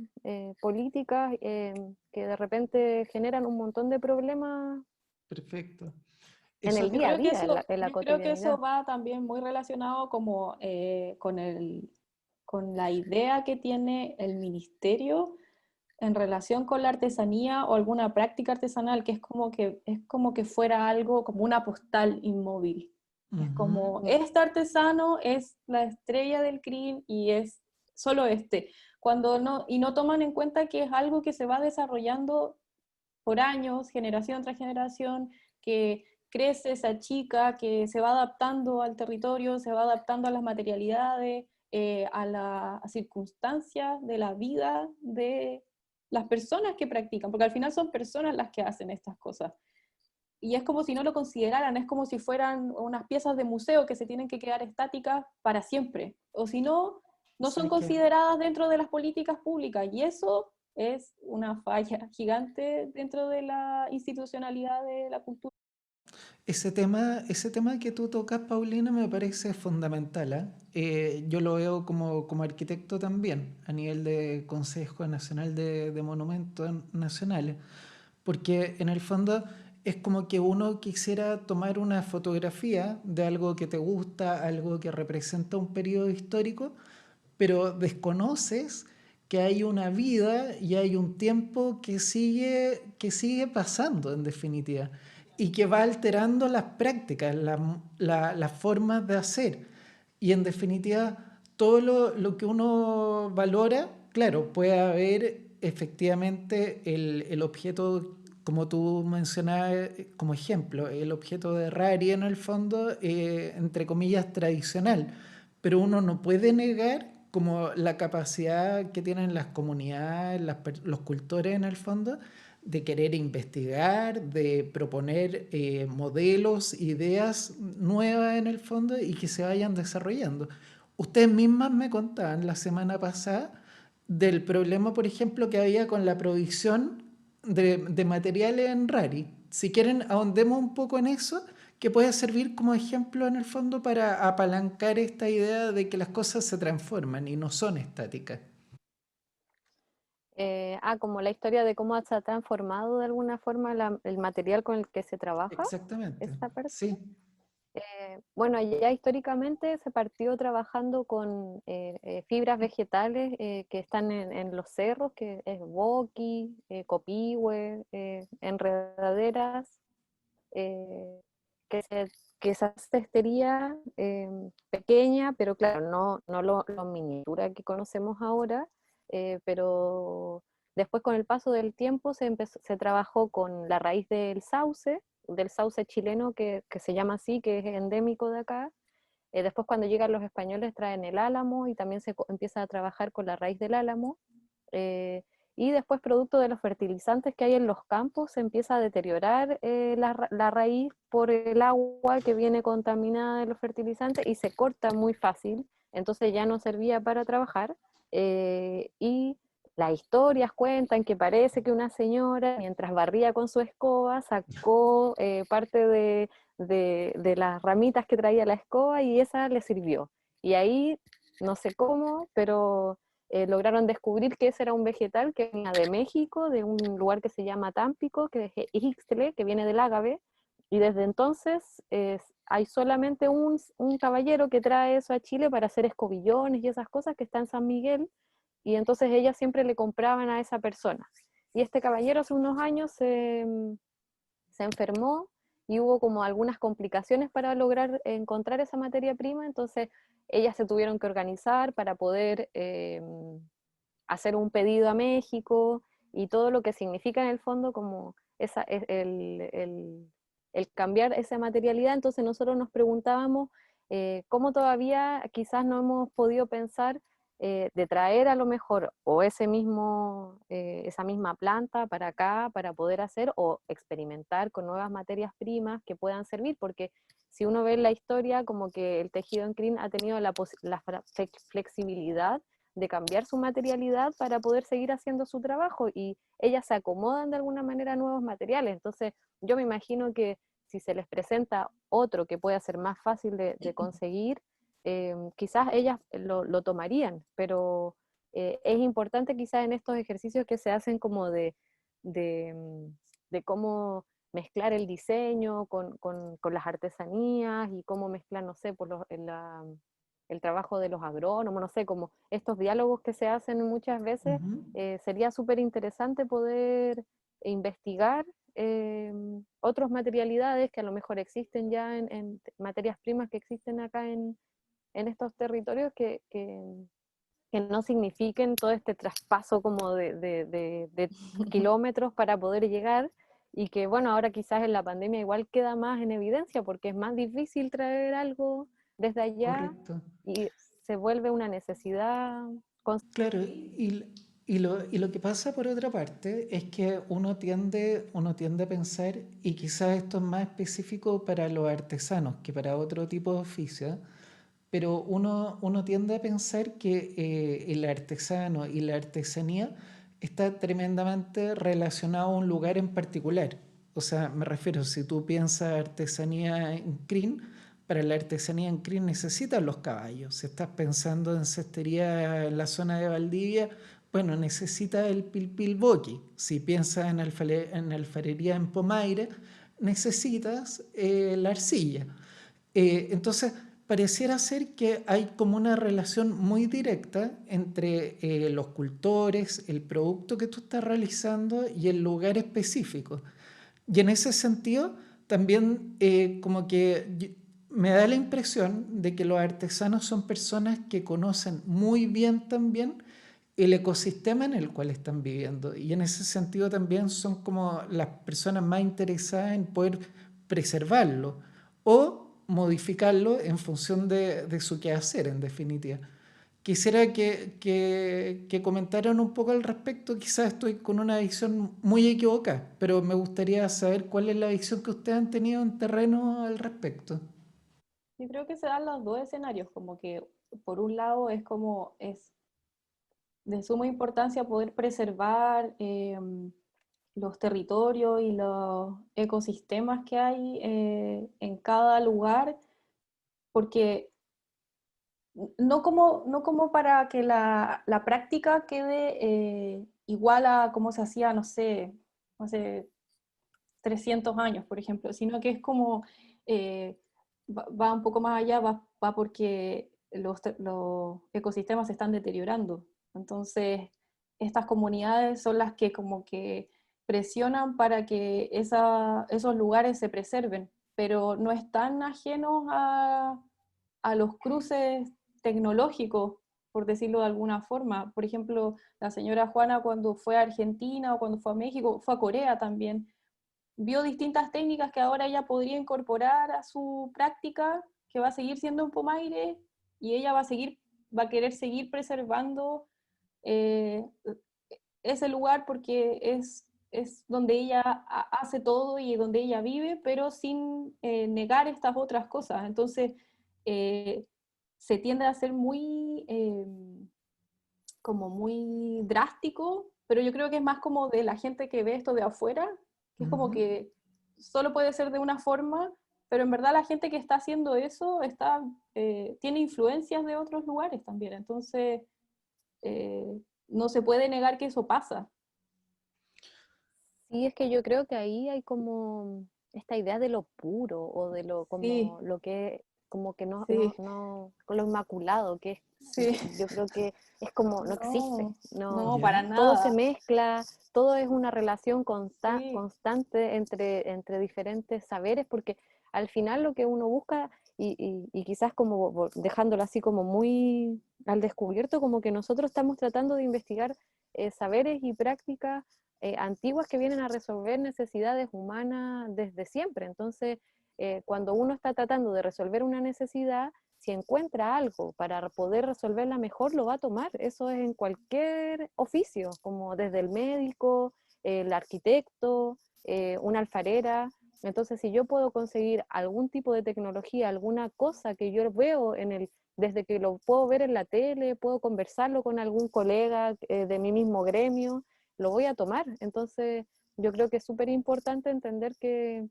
políticas que de repente generan un montón de problemas Perfecto. en Eso, el Yo día a creo que día, eso, en la yo creo que eso cotidianidad. va también muy relacionado como con la idea que tiene el ministerio en relación con la artesanía o alguna práctica artesanal, que es como que fuera algo como una postal inmóvil. Es ujú. como, este artesano es la estrella del CRIM y es solo este. Cuando no, y no toman en cuenta que es algo que se va desarrollando por años, generación tras generación, que crece, se achica, que se va adaptando al territorio, se va adaptando a las materialidades, a las circunstancias de la vida de las personas que practican, porque al final son personas las que hacen estas cosas. Y es como si no lo consideraran, es como si fueran unas piezas de museo que se tienen que quedar estáticas para siempre. O si no, no son ¿Sabes qué? consideradas dentro de las políticas públicas. Y eso es una falla gigante dentro de la institucionalidad de la cultura. Ese tema que tú tocas, Paulina, me parece fundamental, ¿ah? Yo lo veo como arquitecto también, a nivel de Consejo Nacional de Monumentos Nacionales, porque en el fondo es como que uno quisiera tomar una fotografía de algo que te gusta, algo que representa un periodo histórico, pero desconoces que hay una vida y hay un tiempo que sigue pasando en definitiva y que va alterando las prácticas, las formas de hacer. Y en definitiva, todo lo que uno valora, claro, puede haber efectivamente el objeto, como tú mencionabas como ejemplo, el objeto de Rari en el fondo, entre comillas, tradicional, pero uno no puede negar como la capacidad que tienen las comunidades, los cultores en el fondo, de querer investigar, de proponer modelos, ideas nuevas en el fondo y que se vayan desarrollando. Ustedes mismas me contaban la semana pasada del problema, por ejemplo, que había con la provisión de materiales en Rari. Si quieren, ahondemos un poco en eso, que puede servir como ejemplo en el fondo para apalancar esta idea de que las cosas se transforman y no son estáticas. Como la historia de cómo se ha transformado de alguna forma el material con el que se trabaja, Exactamente, esa parte. sí. Bueno, ya históricamente se partió trabajando con fibras vegetales que están en los cerros, que es boqui, copihue, enredaderas, eh, que, se, que esa cestería pequeña, pero claro, no lo miniatura que conocemos ahora, pero después con el paso del tiempo se trabajó con la raíz del sauce chileno que se llama así, que es endémico de acá. Después cuando llegan los españoles traen el álamo y también empieza a trabajar con la raíz del álamo. eh, y después, producto de los fertilizantes que hay en los campos, se empieza a deteriorar la raíz por el agua que viene contaminada de los fertilizantes y se corta muy fácil, entonces ya no servía para trabajar. Y las historias cuentan que parece que una señora, mientras barría con su escoba, sacó parte de las ramitas que traía la escoba y esa le sirvió. Y ahí, no sé cómo, pero lograron descubrir que ese era un vegetal que venía de México, de un lugar que se llama Tampico, que es Ixtle, que viene del ágave, y desde entonces hay solamente un caballero que trae eso a Chile para hacer escobillones y esas cosas, que está en San Miguel, y entonces ellas siempre le compraban a esa persona. Y este caballero hace unos años se enfermó y hubo como algunas complicaciones para lograr encontrar esa materia prima, entonces ellas se tuvieron que organizar para poder hacer un pedido a México y todo lo que significa en el fondo como el cambiar esa materialidad. Entonces nosotros nos preguntábamos cómo todavía quizás no hemos podido pensar de traer a lo mejor o esa misma planta para acá para poder hacer o experimentar con nuevas materias primas que puedan servir, porque si uno ve la historia, como que el tejido en crin ha tenido la flexibilidad de cambiar su materialidad para poder seguir haciendo su trabajo y ellas se acomodan de alguna manera a nuevos materiales. Entonces yo me imagino que si se les presenta otro que pueda ser más fácil de conseguir, quizás ellas lo tomarían, pero es importante quizás en estos ejercicios que se hacen como de, de cómo mezclar el diseño con las artesanías y cómo mezclar, no sé, el trabajo de los agrónomos, no sé, como estos diálogos que se hacen muchas veces, Ujú. sería súper interesante poder investigar otras materialidades que a lo mejor existen ya en materias primas que existen acá en estos territorios que no signifiquen todo este traspaso como de kilómetros para poder llegar y que bueno, ahora quizás en la pandemia igual queda más en evidencia porque es más difícil traer algo desde allá Correcto. y se vuelve una necesidad Claro, y lo que pasa por otra parte es que uno tiende a pensar, y quizás esto es más específico para los artesanos que para otro tipo de oficios, pero uno tiende a pensar que el artesano y la artesanía está tremendamente relacionado a un lugar en particular. O sea, me refiero, si tú piensas artesanía en crin, para la artesanía en crin necesitas los caballos. Si estás pensando en cestería en la zona de Valdivia, bueno, necesitas el pilpilboqui. Si piensas en alfarería en Pomaire, necesitas la arcilla. Entonces, pareciera ser que hay como una relación muy directa entre los cultores, el producto que tú estás realizando y el lugar específico. Y en ese sentido, también como que me da la impresión de que los artesanos son personas que conocen muy bien también el ecosistema en el cual están viviendo. Y en ese sentido también son como las personas más interesadas en poder preservarlo o modificarlo en función de su quehacer, en definitiva. Quisiera que comentaran un poco al respecto. Quizás estoy con una visión muy equivocada, pero me gustaría saber cuál es la visión que ustedes han tenido en terreno al respecto. Yo creo que se dan los dos escenarios, como que por un lado, es de suma importancia poder preservar los territorios y los ecosistemas que hay en cada lugar, porque no como para que la práctica quede igual a como se hacía, no sé, hace 300 años, por ejemplo, sino que es como, va un poco más allá, va porque los ecosistemas se están deteriorando. Entonces, estas comunidades son las que como que presionan para que esos lugares se preserven, pero no están ajenos a los cruces tecnológicos, por decirlo de alguna forma. Por ejemplo, la señora Juana cuando fue a Argentina o cuando fue a México, fue a Corea también, vio distintas técnicas que ahora ella podría incorporar a su práctica, que va a seguir siendo un pomaire, y ella va a querer seguir preservando eh, ese lugar porque es donde ella hace todo y donde ella vive, pero sin negar estas otras cosas. Entonces, eh, se tiende a ser como muy drástico, pero yo creo que es más como de la gente que ve esto de afuera, que es como que solo puede ser de una forma, pero en verdad la gente que está haciendo eso tiene influencias de otros lugares también, entonces no se puede negar que eso pasa. Sí, es que yo creo que ahí hay como esta idea de lo puro o de lo Sí, como lo que como que sí, con lo inmaculado, que es, sí, yo creo que es como no existe, no, no, no, para ¿Ya? todo se nada, mezcla, todo es una relación sí, constante entre diferentes saberes, porque al final lo que uno busca, y quizás como dejándolo así como muy al descubierto, como que nosotros estamos tratando de investigar saberes y prácticas antiguas que vienen a resolver necesidades humanas desde siempre. Entonces, cuando uno está tratando de resolver una necesidad, si encuentra algo para poder resolverla mejor, lo va a tomar. Eso es en cualquier oficio, como desde el médico, el arquitecto, una alfarera. Entonces, si yo puedo conseguir algún tipo de tecnología, alguna cosa que yo veo desde que lo puedo ver en la tele, puedo conversarlo con algún colega de mi mismo gremio, lo voy a tomar. Entonces, yo creo que es súper importante entender que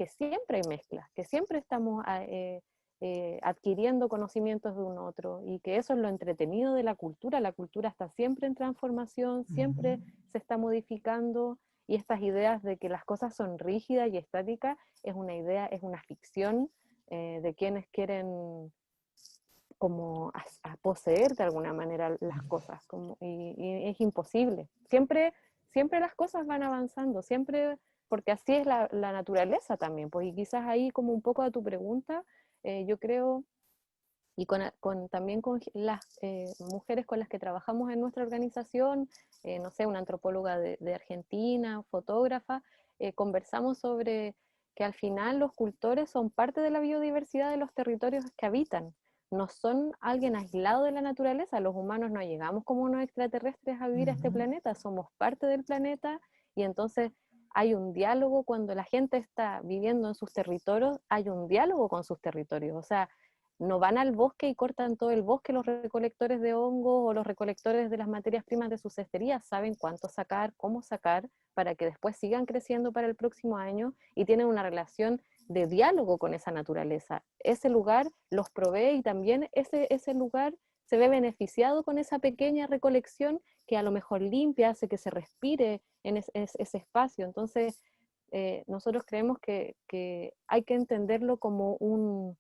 siempre hay mezclas, que siempre estamos adquiriendo conocimientos de un otro y que eso es lo entretenido de la cultura está siempre en transformación, siempre se está modificando y estas ideas de que las cosas son rígidas y estáticas es una idea, es una ficción de quienes quieren como a poseer de alguna manera las cosas y es imposible. Siempre las cosas van avanzando, siempre, porque así es la naturaleza también, pues y quizás ahí como un poco a tu pregunta, yo creo, y también con las mujeres con las que trabajamos en nuestra organización, no sé, una antropóloga de Argentina, fotógrafa, conversamos sobre que al final los cultores son parte de la biodiversidad de los territorios que habitan, no son alguien aislado de la naturaleza, los humanos no llegamos como unos extraterrestres a vivir a este planeta, somos parte del planeta y entonces hay un diálogo cuando la gente está viviendo en sus territorios, hay un diálogo con sus territorios, o sea, no van al bosque y cortan todo el bosque los recolectores de hongos o los recolectores de las materias primas de sus cesterías, saben cuánto sacar, cómo sacar, para que después sigan creciendo para el próximo año y tienen una relación de diálogo con esa naturaleza. Ese lugar los provee y también ese lugar se ve beneficiado con esa pequeña recolección que a lo mejor limpia, hace que se respire en ese espacio. Entonces, nosotros creemos que hay que entenderlo como un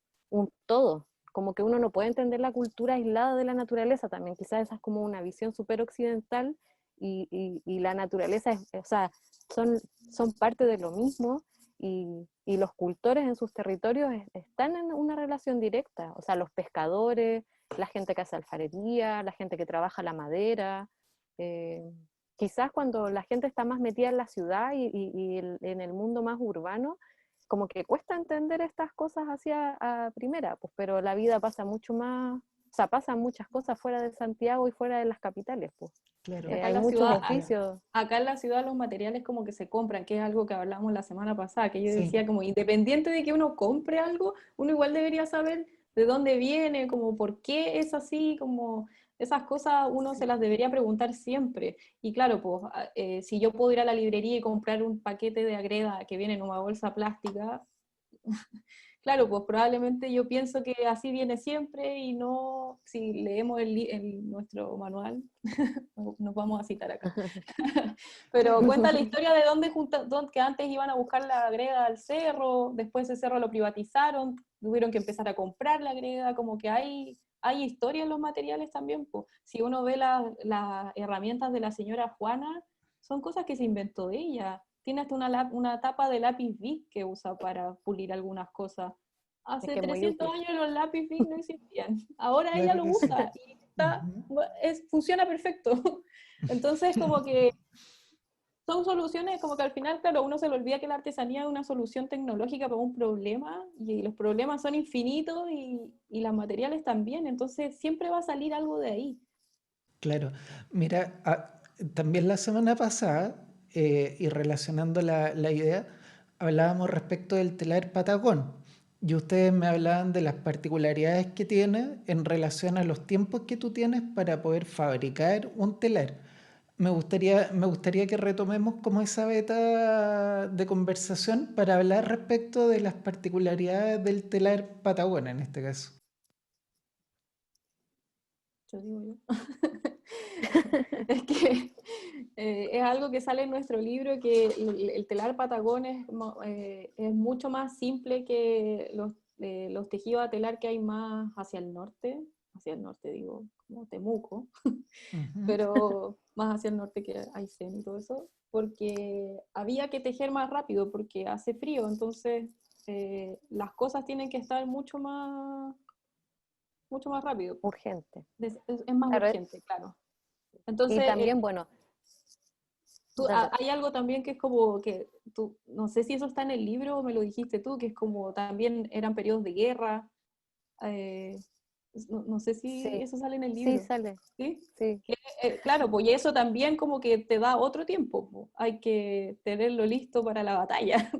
todo, como que uno no puede entender la cultura aislada de la naturaleza también, quizás esa es como una visión súper occidental y la naturaleza, o sea, son parte de lo mismo y los cultores en sus territorios están en una relación directa, o sea, los pescadores, la gente que hace alfarería, la gente que trabaja la madera, eh, quizás cuando la gente está más metida en la ciudad en el mundo más urbano, como que cuesta entender estas cosas hacia a primera, pues, pero la vida pasa mucho más, o sea, pasan muchas cosas fuera de Santiago y fuera de las capitales, pues. Claro. Acá en Hay la muchos ciudad, Ya. oficios. acá en la ciudad los materiales como que se compran, que es algo que hablamos la semana pasada, que yo Sí. decía como independiente de que uno compre algo, uno igual debería saber de dónde viene, como por qué es así, como esas cosas uno se las debería preguntar siempre. Y claro, pues si yo puedo ir a la librería y comprar un paquete de agreda que viene en una bolsa plástica, claro, pues probablemente yo pienso que así viene siempre y no, si leemos nuestro manual, nos vamos a citar acá. Pero Claro. cuenta la historia de que antes iban a buscar la greda al cerro, después ese cerro lo privatizaron, tuvieron que empezar a comprar la greda, como que hay historia en los materiales también. Pues. Si uno ve las herramientas de la señora Juana, son cosas que se inventó ella. Tiene hasta una tapa de lápiz Bic que usa para pulir algunas cosas. Es Hace que es muy 300 útil. años los lápiz Bic no existían. Ahora ella Claro lo que sí. usa y Ujú. funciona perfecto. Entonces, como que son soluciones, como que al final, claro, uno se le olvida que la artesanía es una solución tecnológica para un problema y los problemas son infinitos y los materiales también. Entonces, siempre va a salir algo de ahí. Claro. Mira, también la semana pasada, y relacionando la idea, hablábamos respecto del telar Patagón. Y ustedes me hablaban de las particularidades que tiene en relación a los tiempos que tú tienes para poder fabricar un telar. Me gustaría que retomemos como esa beta de conversación para hablar respecto de las particularidades del telar Patagón en este caso. Yo digo yo. Es que es algo que sale en nuestro libro, que el telar Patagón es mucho más simple que los tejidos a telar que hay más hacia el norte digo, como Temuco, Ujú. pero más hacia el norte que Aysén y todo eso, porque había que tejer más rápido porque hace frío, entonces las cosas tienen que estar mucho más rápido. Urgente. Es más Claro, urgente, claro. y Entonces, también, bueno, dale. hay algo también que es como que tú, no sé si eso está en el libro o me lo dijiste tú, que es como también eran periodos de guerra. eh, no sé si Sí, eso sale en el sí libro. sale, ¿Sí? sí. Claro, pues y eso también como que te da otro tiempo. Po. Hay que tenerlo listo para la batalla.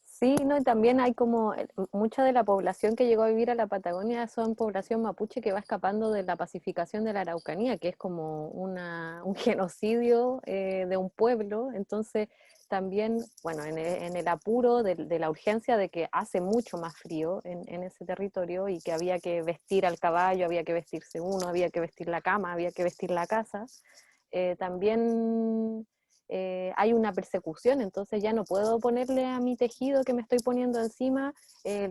Sí, no, y también hay como mucha de la población que llegó a vivir a la Patagonia son población mapuche que va escapando de la pacificación de la Araucanía, que es como un genocidio de un pueblo. Entonces, también, bueno, en el apuro de la urgencia de que hace mucho más frío en ese territorio y que había que vestir al caballo, había que vestirse uno, había que vestir la cama, había que vestir la casa, también hay una persecución, entonces ya no puedo ponerle a mi tejido que me estoy poniendo encima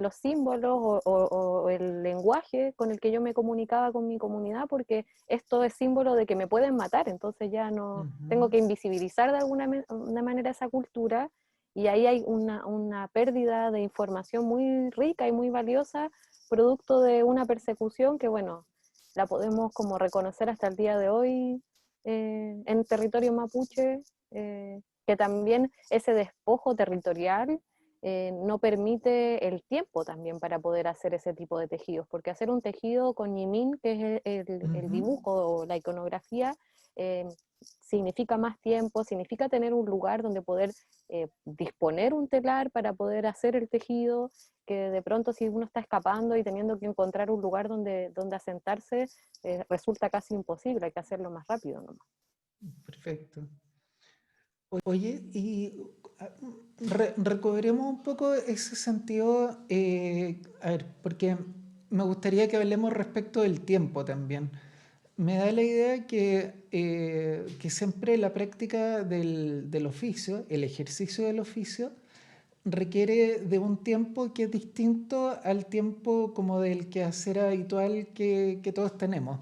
los símbolos o el lenguaje con el que yo me comunicaba con mi comunidad, porque esto es símbolo de que me pueden matar, entonces ya no tengo Ujú. que invisibilizar de una manera esa cultura y ahí hay una pérdida de información muy rica y muy valiosa, producto de una persecución que, bueno, la podemos como reconocer hasta el día de hoy en territorio mapuche, que también ese despojo territorial no permite el tiempo también para poder hacer ese tipo de tejidos, porque hacer un tejido con ñimín, que es el Ujú. dibujo o la iconografía, eh, significa más tiempo, significa tener un lugar donde poder disponer un telar para poder hacer el tejido, que de pronto si uno está escapando y teniendo que encontrar un lugar donde asentarse, resulta casi imposible, hay que hacerlo más rápido nomás. Perfecto. Oye, y ah, recobremos un poco ese sentido, a ver, porque me gustaría que hablemos respecto del tiempo también. Me da la idea que siempre la práctica del oficio, el ejercicio del oficio, requiere de un tiempo que es distinto al tiempo como del quehacer habitual que todos tenemos.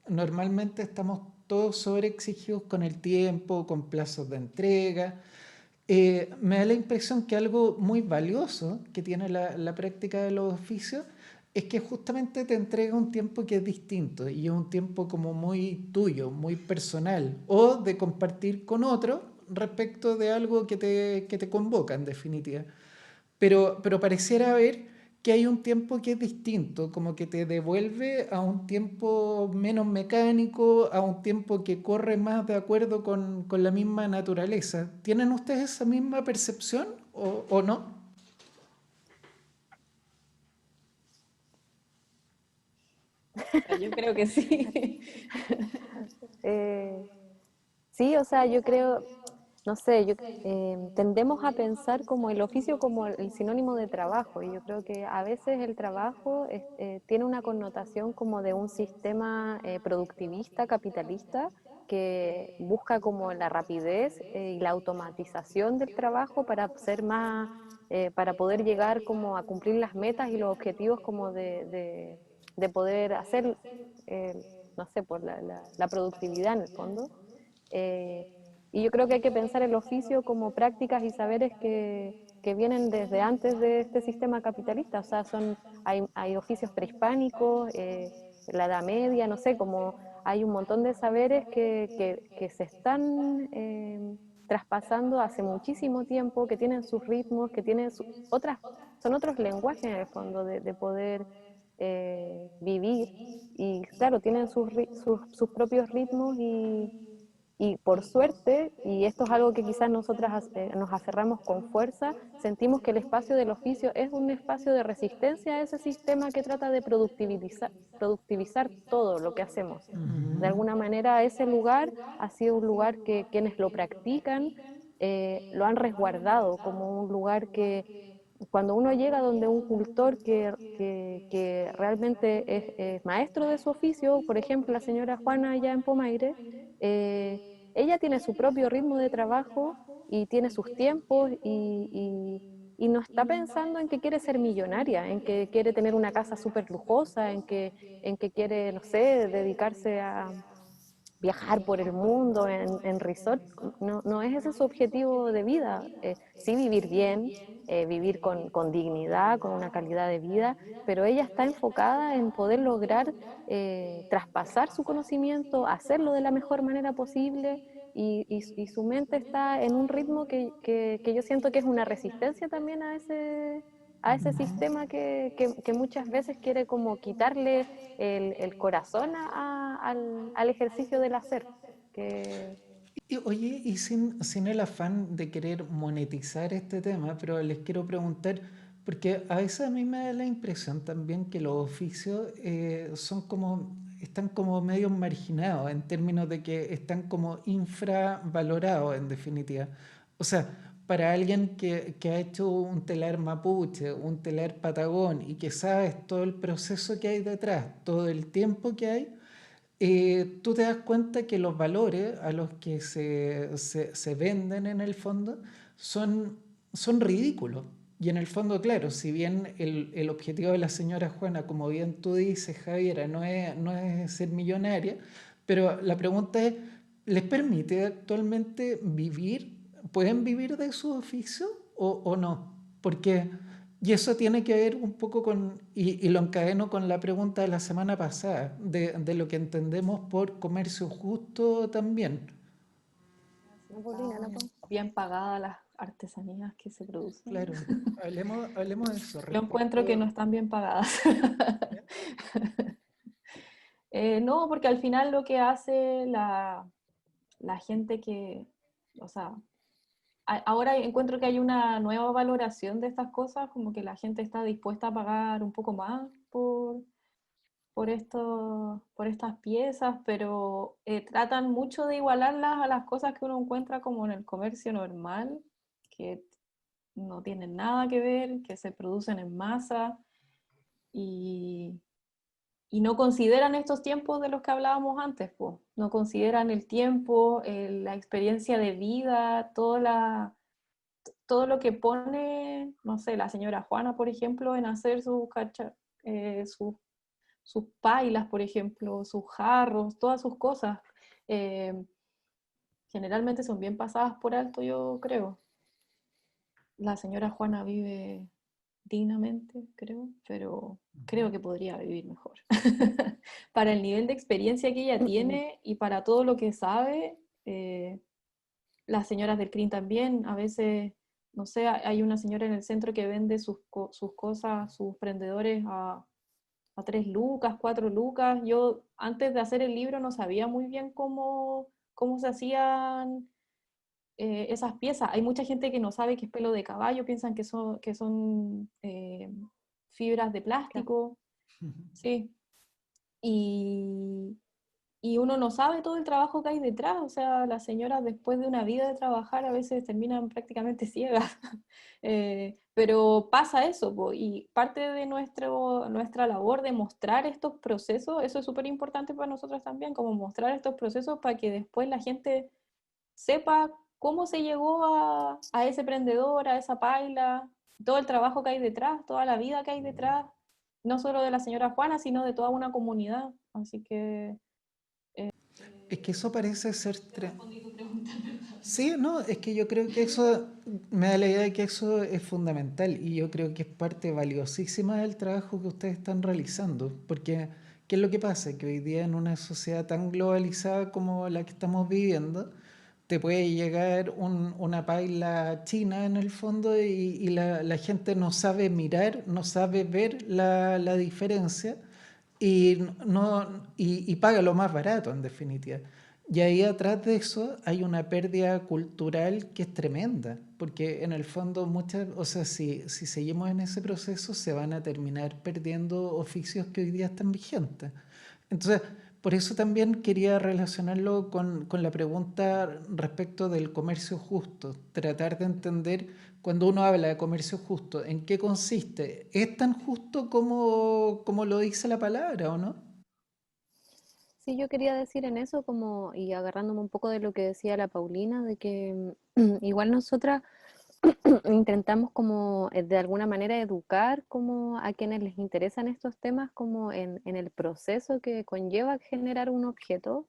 Normalmente estamos todos sobreexigidos con el tiempo, con plazos de entrega. Me da la impresión que algo muy valioso que tiene la práctica de los oficios es que justamente te entrega un tiempo que es distinto y es un tiempo como muy tuyo, muy personal o de compartir con otro respecto de algo que te convoca en definitiva. Pero pareciera haber que hay un tiempo que es distinto, como que te devuelve a un tiempo menos mecánico, a un tiempo que corre más de acuerdo con la misma naturaleza. ¿Tienen ustedes esa misma percepción o no? Yo creo que sí. Sí, o sea, yo creo, no sé, tendemos a pensar como el oficio como el sinónimo de trabajo, y yo creo que a veces el trabajo tiene una connotación como de un sistema productivista, capitalista, que busca como la rapidez y la automatización del trabajo para ser más, para poder llegar como a cumplir las metas y los objetivos como de poder hacer, eh, no sé, por la productividad en el fondo. Eh, y yo creo que hay que pensar el oficio como prácticas y saberes que vienen desde antes de este sistema capitalista. O sea, hay oficios prehispánicos, la Edad Media, no sé, como hay un montón de saberes que se están traspasando hace muchísimo tiempo, que tienen sus ritmos, que tienen otras, son otros lenguajes en el fondo de poder vivir. Y claro, tienen sus propios ritmos y por suerte, y esto es algo que quizás nosotras nos aferramos con fuerza, sentimos que el espacio del oficio es un espacio de resistencia a ese sistema que trata de productivizar todo lo que hacemos. De alguna manera, ese lugar ha sido un lugar que quienes lo practican lo han resguardado como un lugar que cuando uno llega donde un cultor que realmente es maestro de su oficio, por ejemplo, la señora Juana allá en Pomaire, eh, ella tiene su propio ritmo de trabajo y tiene sus tiempos y no está pensando en que quiere ser millonaria, en que quiere tener una casa súper lujosa, en que quiere, no sé, dedicarse a viajar por el mundo en resort. No, no es ese su objetivo de vida. Sí vivir bien, vivir con dignidad, con una calidad de vida, pero ella está enfocada en poder lograr traspasar su conocimiento, hacerlo de la mejor manera posible y su mente está en un ritmo que yo siento que es una resistencia también a ese sistema que muchas veces quiere como quitarle el corazón al ejercicio del hacer. Que... Y, oye, y sin el afán de querer monetizar este tema, pero les quiero preguntar, porque a veces a mí me da la impresión también que los oficios son como, están como medio marginados en términos de que están como infravalorados en definitiva. O sea, para alguien que ha hecho un telar mapuche, un telar patagón y que sabes todo el proceso que hay detrás, todo el tiempo que hay, tú te das cuenta que los valores a los que se venden en el fondo son ridículos. Y en el fondo, claro, si bien el objetivo de la señora Juana, como bien tú dices, Javiera, no es ser millonaria, pero la pregunta es, ¿les permite actualmente vivir? ¿Pueden vivir de su oficio o no? Porque y eso tiene que ver un poco con, y lo encadeno con la pregunta de la semana pasada, de lo que entendemos por comercio justo también. No, Paulina, no puedo. Bien pagadas las artesanías que se producen. Claro, hablemos de eso Yo encuentro que no respecto. están bien pagadas. No, porque al final lo que hace la gente que, o sea, ahora encuentro que hay una nueva valoración de estas cosas, como que la gente está dispuesta a pagar un poco más por estas piezas, pero tratan mucho de igualarlas a las cosas que uno encuentra como en el comercio normal, que no tienen nada que ver, que se producen en masa y, y no consideran estos tiempos de los que hablábamos antes, pues. No consideran el tiempo, la experiencia de vida, todo lo que pone, no sé, la señora Juana, por ejemplo, en hacer eh, sus sus pailas, por ejemplo, sus jarros, todas sus cosas, eh, generalmente son bien pasadas por alto, yo creo. La señora Juana vive dignamente, creo, pero creo que podría vivir mejor. Para el nivel de experiencia que ella tiene y para todo lo que sabe, las señoras del CRIN también, a veces, no sé, hay una señora en el centro que vende sus cosas, sus prendedores a 3 lucas, 4 lucas. Yo antes de hacer el libro no sabía muy bien cómo se hacían esas piezas. Hay mucha gente que no sabe que es pelo de caballo, piensan que son fibras de plástico, sí. y, y uno no sabe todo el trabajo que hay detrás. O sea, las señoras después de una vida de trabajar a veces terminan prácticamente ciegas. Pero pasa eso, po, y parte de nuestra labor de mostrar estos procesos, eso es súper importante para nosotros también, como mostrar estos procesos para que después la gente sepa cómo se llegó a ese emprendedor, a esa paila, todo el trabajo que hay detrás, toda la vida que hay detrás, no solo de la señora Juana, sino de toda una comunidad. Así que... Es que eso parece ser... te respondí tu pregunta, ¿verdad? Sí, no, es que yo creo que eso, me da la idea de que eso es fundamental y yo creo que es parte valiosísima del trabajo que ustedes están realizando, porque ¿qué es lo que pasa? Que hoy día en una sociedad tan globalizada como la que estamos viviendo, te puede llegar una paila china en el fondo y la gente no sabe mirar, no sabe ver la diferencia y, no, y paga lo más barato en definitiva. Y ahí atrás de eso hay una pérdida cultural que es tremenda, porque en el fondo muchas, o sea, si seguimos en ese proceso se van a terminar perdiendo oficios que hoy día están vigentes. Entonces, por eso también quería relacionarlo con la pregunta respecto del comercio justo, tratar de entender cuando uno habla de comercio justo, ¿en qué consiste? ¿Es tan justo como lo dice la palabra o no? Sí, yo quería decir en eso, como, y agarrándome un poco de lo que decía la Paulina, de que igual nosotras intentamos como de alguna manera educar como a quienes les interesan estos temas como en el proceso que conlleva generar un objeto,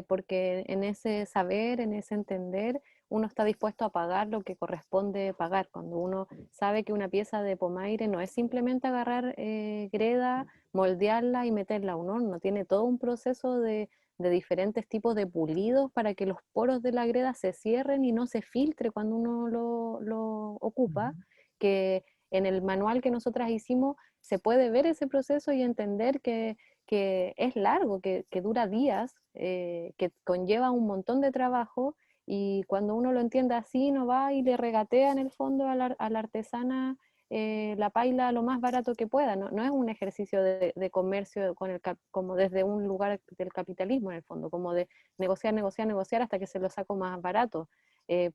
porque en ese saber, en ese entender, uno está dispuesto a pagar lo que corresponde pagar. Cuando uno sabe que una pieza de pomaire no es simplemente agarrar greda, moldearla y meterla a un horno, tiene todo un proceso de diferentes tipos de pulidos para que los poros de la greda se cierren y no se filtre cuando uno lo ocupa, que en el manual que nosotras hicimos se puede ver ese proceso y entender que es largo, que dura días, que conlleva un montón de trabajo y cuando uno lo entiende así, no va y le regatea en el fondo a la artesana la paila lo más barato que pueda. No, no es un ejercicio de comercio con como desde un lugar del capitalismo en el fondo, como de negociar, negociar, negociar hasta que se lo saco más barato.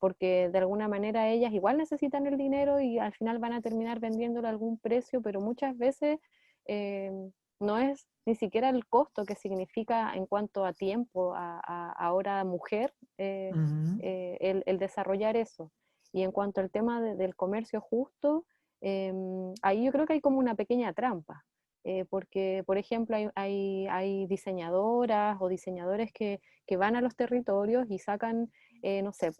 Porque de alguna manera ellas igual necesitan el dinero y al final van a terminar vendiéndolo a algún precio, pero muchas veces eh, no es ni siquiera el costo que significa en cuanto a tiempo, a hora mujer, Ujú. el desarrollar eso. Y en cuanto al tema del comercio justo, ahí yo creo que hay como una pequeña trampa, porque, por ejemplo, hay diseñadoras o diseñadores que van a los territorios y sacan, no sé,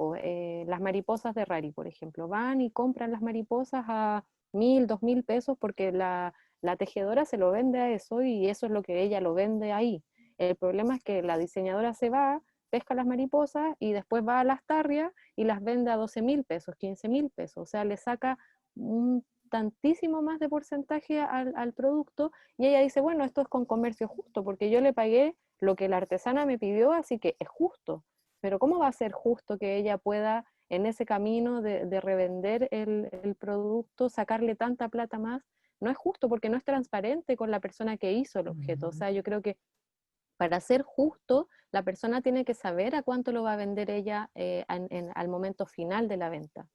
las mariposas de Rari, por ejemplo, van y compran las mariposas a 1.000, 2.000 pesos porque la tejedora se lo vende a eso y eso es lo que ella lo vende ahí. El problema es que la diseñadora se va, pesca las mariposas y después va a las tarrias y las vende a 12.000 pesos, 15.000 pesos, o sea, le saca un tantísimo más de porcentaje al producto y ella dice, bueno, esto es con comercio justo porque yo le pagué lo que la artesana me pidió, así que es justo. Pero ¿cómo va a ser justo que ella pueda en ese camino de revender el producto, sacarle tanta plata más? No es justo porque no es transparente con la persona que hizo el objeto. O Ujú. sea, yo creo que para ser justo, la persona tiene que saber a cuánto lo va a vender ella al momento final de la venta.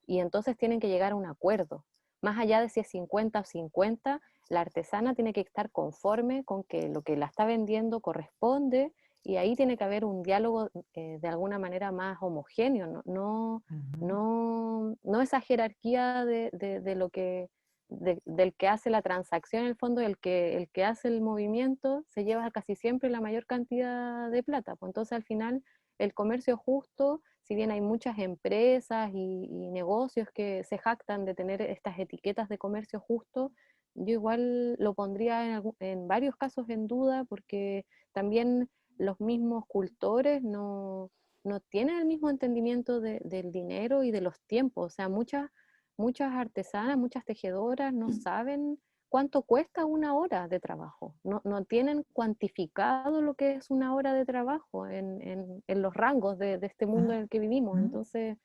Y entonces tienen que llegar a un acuerdo. Más allá de si es 50 o 50, la artesana tiene que estar conforme con que lo que la está vendiendo corresponde y ahí tiene que haber un diálogo de alguna manera más homogéneo, Ujú. no esa jerarquía de lo que del que hace la transacción, en el fondo, el que hace el movimiento, se lleva casi siempre la mayor cantidad de plata. Pues entonces, al final, el comercio justo, si bien hay muchas empresas y negocios que se jactan de tener estas etiquetas de comercio justo, yo igual lo pondría en varios casos en duda, porque también los mismos cultores no tienen el mismo entendimiento del dinero y de los tiempos. O sea, muchas artesanas, muchas tejedoras no saben cuánto cuesta una hora de trabajo, no tienen cuantificado lo que es una hora de trabajo en los rangos de este mundo en el que vivimos. Ujú. Entonces,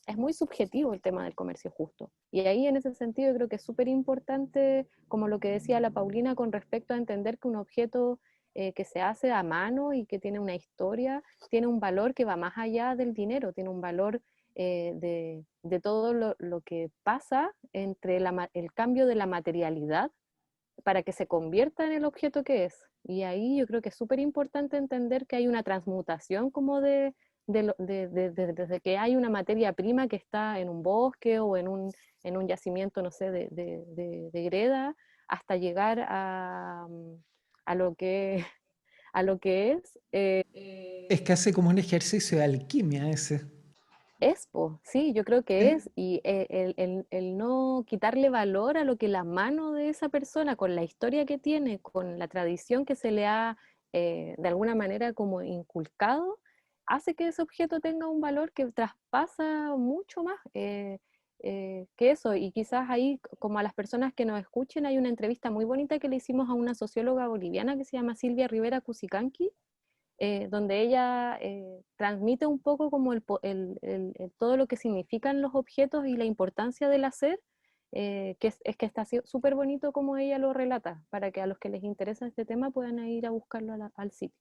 es muy subjetivo el tema del comercio justo. Y ahí en ese sentido yo creo que es súper importante, como lo que decía la Paulina, con respecto a entender que un objeto que se hace a mano y que tiene una historia, tiene un valor que va más allá del dinero, tiene un valor de todo lo que pasa entre el cambio de la materialidad para que se convierta en el objeto que es. Y ahí yo creo que es súper importante entender que hay una transmutación como desde que hay una materia prima que está en un bosque o en un yacimiento, no sé, de greda, hasta llegar a lo que, a lo que es. Es casi como un ejercicio de alquimia ese. Po, sí, yo creo que ¿Sí? es, y el no quitarle valor a lo que la mano de esa persona, con la historia que tiene, con la tradición que se le ha de alguna manera como inculcado, hace que ese objeto tenga un valor que traspasa mucho más que eso. Y quizás ahí, como a las personas que nos escuchen, hay una entrevista muy bonita que le hicimos a una socióloga boliviana que se llama Silvia Rivera Cusicanqui, donde ella transmite un poco como todo lo que significan los objetos y la importancia del hacer, es que está súper bonito como ella lo relata, para que a los que les interesa este tema puedan ir a buscarlo al sitio.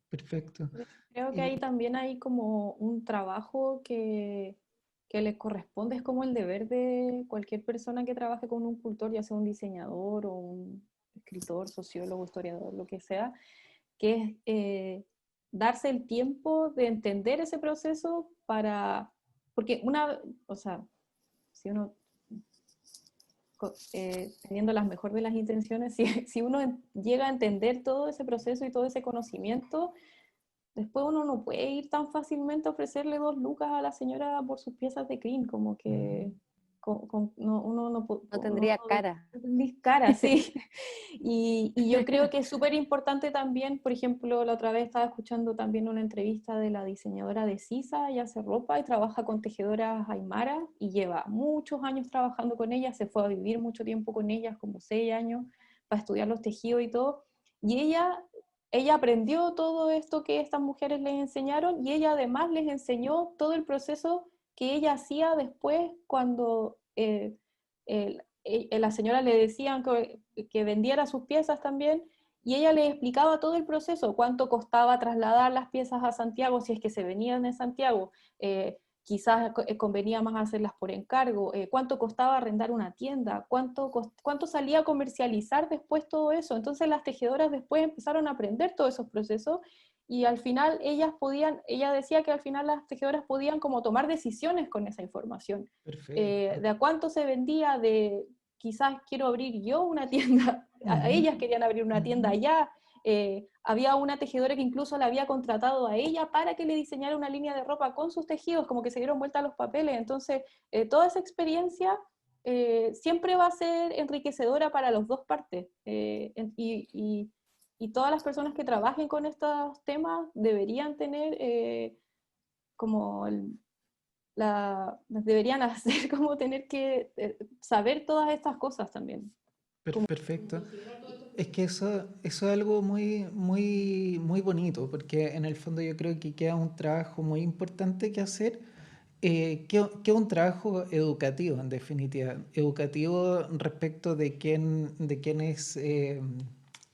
Perfecto. Creo que ahí Y, también hay como un trabajo que le corresponde, es como el deber de cualquier persona que trabaje con un cultor, ya sea un diseñador o un escritor, sociólogo, historiador, lo que sea, que es darse el tiempo de entender ese proceso para, porque o sea, si uno teniendo las mejor de las intenciones, si uno llega a entender todo ese proceso y todo ese conocimiento, después uno no puede ir tan fácilmente a ofrecerle 2 lucas a la señora por sus piezas de crin, como que uno no, No uno tendría cara. no tendría cara, sí. Y yo creo que es súper importante también, por ejemplo, la otra vez estaba escuchando también una entrevista de la diseñadora de Sisa, ella hace ropa y trabaja con tejedoras aymara y lleva muchos años trabajando con ellas, se fue a vivir mucho tiempo con ellas, como 6 años, para estudiar los tejidos y todo. Y ella aprendió todo esto que estas mujeres les enseñaron y ella además les enseñó todo el proceso que ella hacía después cuando la señora le decían que vendiera sus piezas también y ella le explicaba todo el proceso, cuánto costaba trasladar las piezas a Santiago si es que se venían de Santiago, quizás convenía más hacerlas por encargo, cuánto costaba arrendar una tienda, cuánto salía a comercializar después todo eso. Entonces las tejedoras después empezaron a aprender todos esos procesos y al final ella decía que al final las tejedoras podían como tomar decisiones con esa información, perfecto. de a cuánto se vendía, de quizás quiero abrir yo una tienda, a Ujú, ellas querían abrir una tienda ujú. allá, había una tejedora que incluso la había contratado a ella para que le diseñara una línea de ropa con sus tejidos, como que se dieron vuelta a los papeles. Entonces, toda esa experiencia siempre va a ser enriquecedora para las dos partes. Y todas las personas que trabajen con estos temas deberían tener como deberían hacer como tener que saber todas estas cosas también. Perfecto. Es que eso es algo muy, muy, muy bonito, porque en el fondo yo creo que queda un trabajo muy importante que hacer, que un trabajo educativo, en definitiva. Educativo respecto de quién es,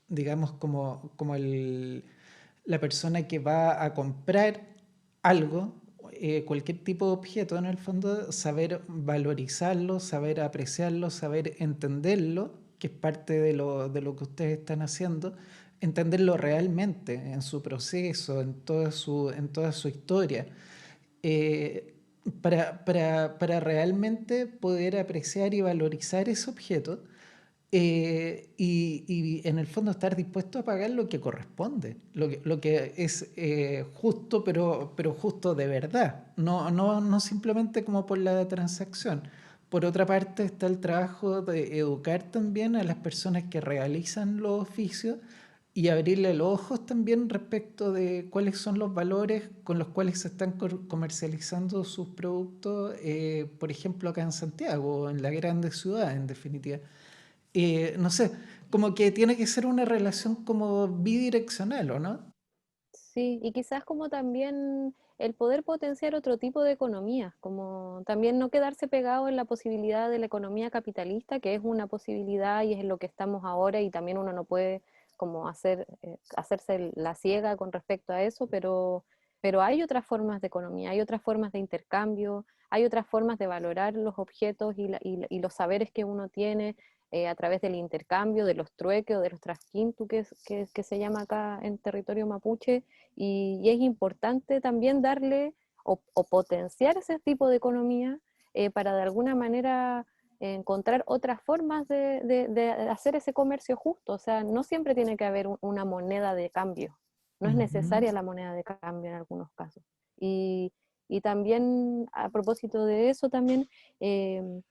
digamos, como la persona que va a comprar algo, cualquier tipo de objeto, en el fondo, saber valorizarlo, saber apreciarlo, saber entenderlo, que es parte de lo que ustedes están haciendo, entenderlo realmente en su proceso, en toda su historia, eh, para realmente poder apreciar y valorizar ese objeto, y en el fondo estar dispuesto a pagar lo que corresponde, lo que es justo, pero justo de verdad, no simplemente como por la transacción. Por otra parte está el trabajo de educar también a las personas que realizan los oficios y abrirle los ojos también respecto de cuáles son los valores con los cuales se están comercializando sus productos, por ejemplo, acá en Santiago, en la grande ciudad, en definitiva. No sé, como que tiene que ser una relación como bidireccional, ¿o no? Sí, y quizás como también el poder potenciar otro tipo de economía, como también no quedarse pegado en la posibilidad de la economía capitalista, que es una posibilidad y es en lo que estamos ahora y también uno no puede como hacerse la ciega con respecto a eso, pero hay otras formas de economía, hay otras formas de intercambio, hay otras formas de valorar los objetos y los saberes que uno tiene a través del intercambio, de los trueques o de los trasquintu que se llama acá en territorio mapuche, y es importante también darle o potenciar ese tipo de economía para de alguna manera encontrar otras formas de hacer ese comercio justo. O sea, no siempre tiene que haber una moneda de cambio, no es necesaria la moneda de cambio en algunos casos. Y, y también, a propósito de eso, eh,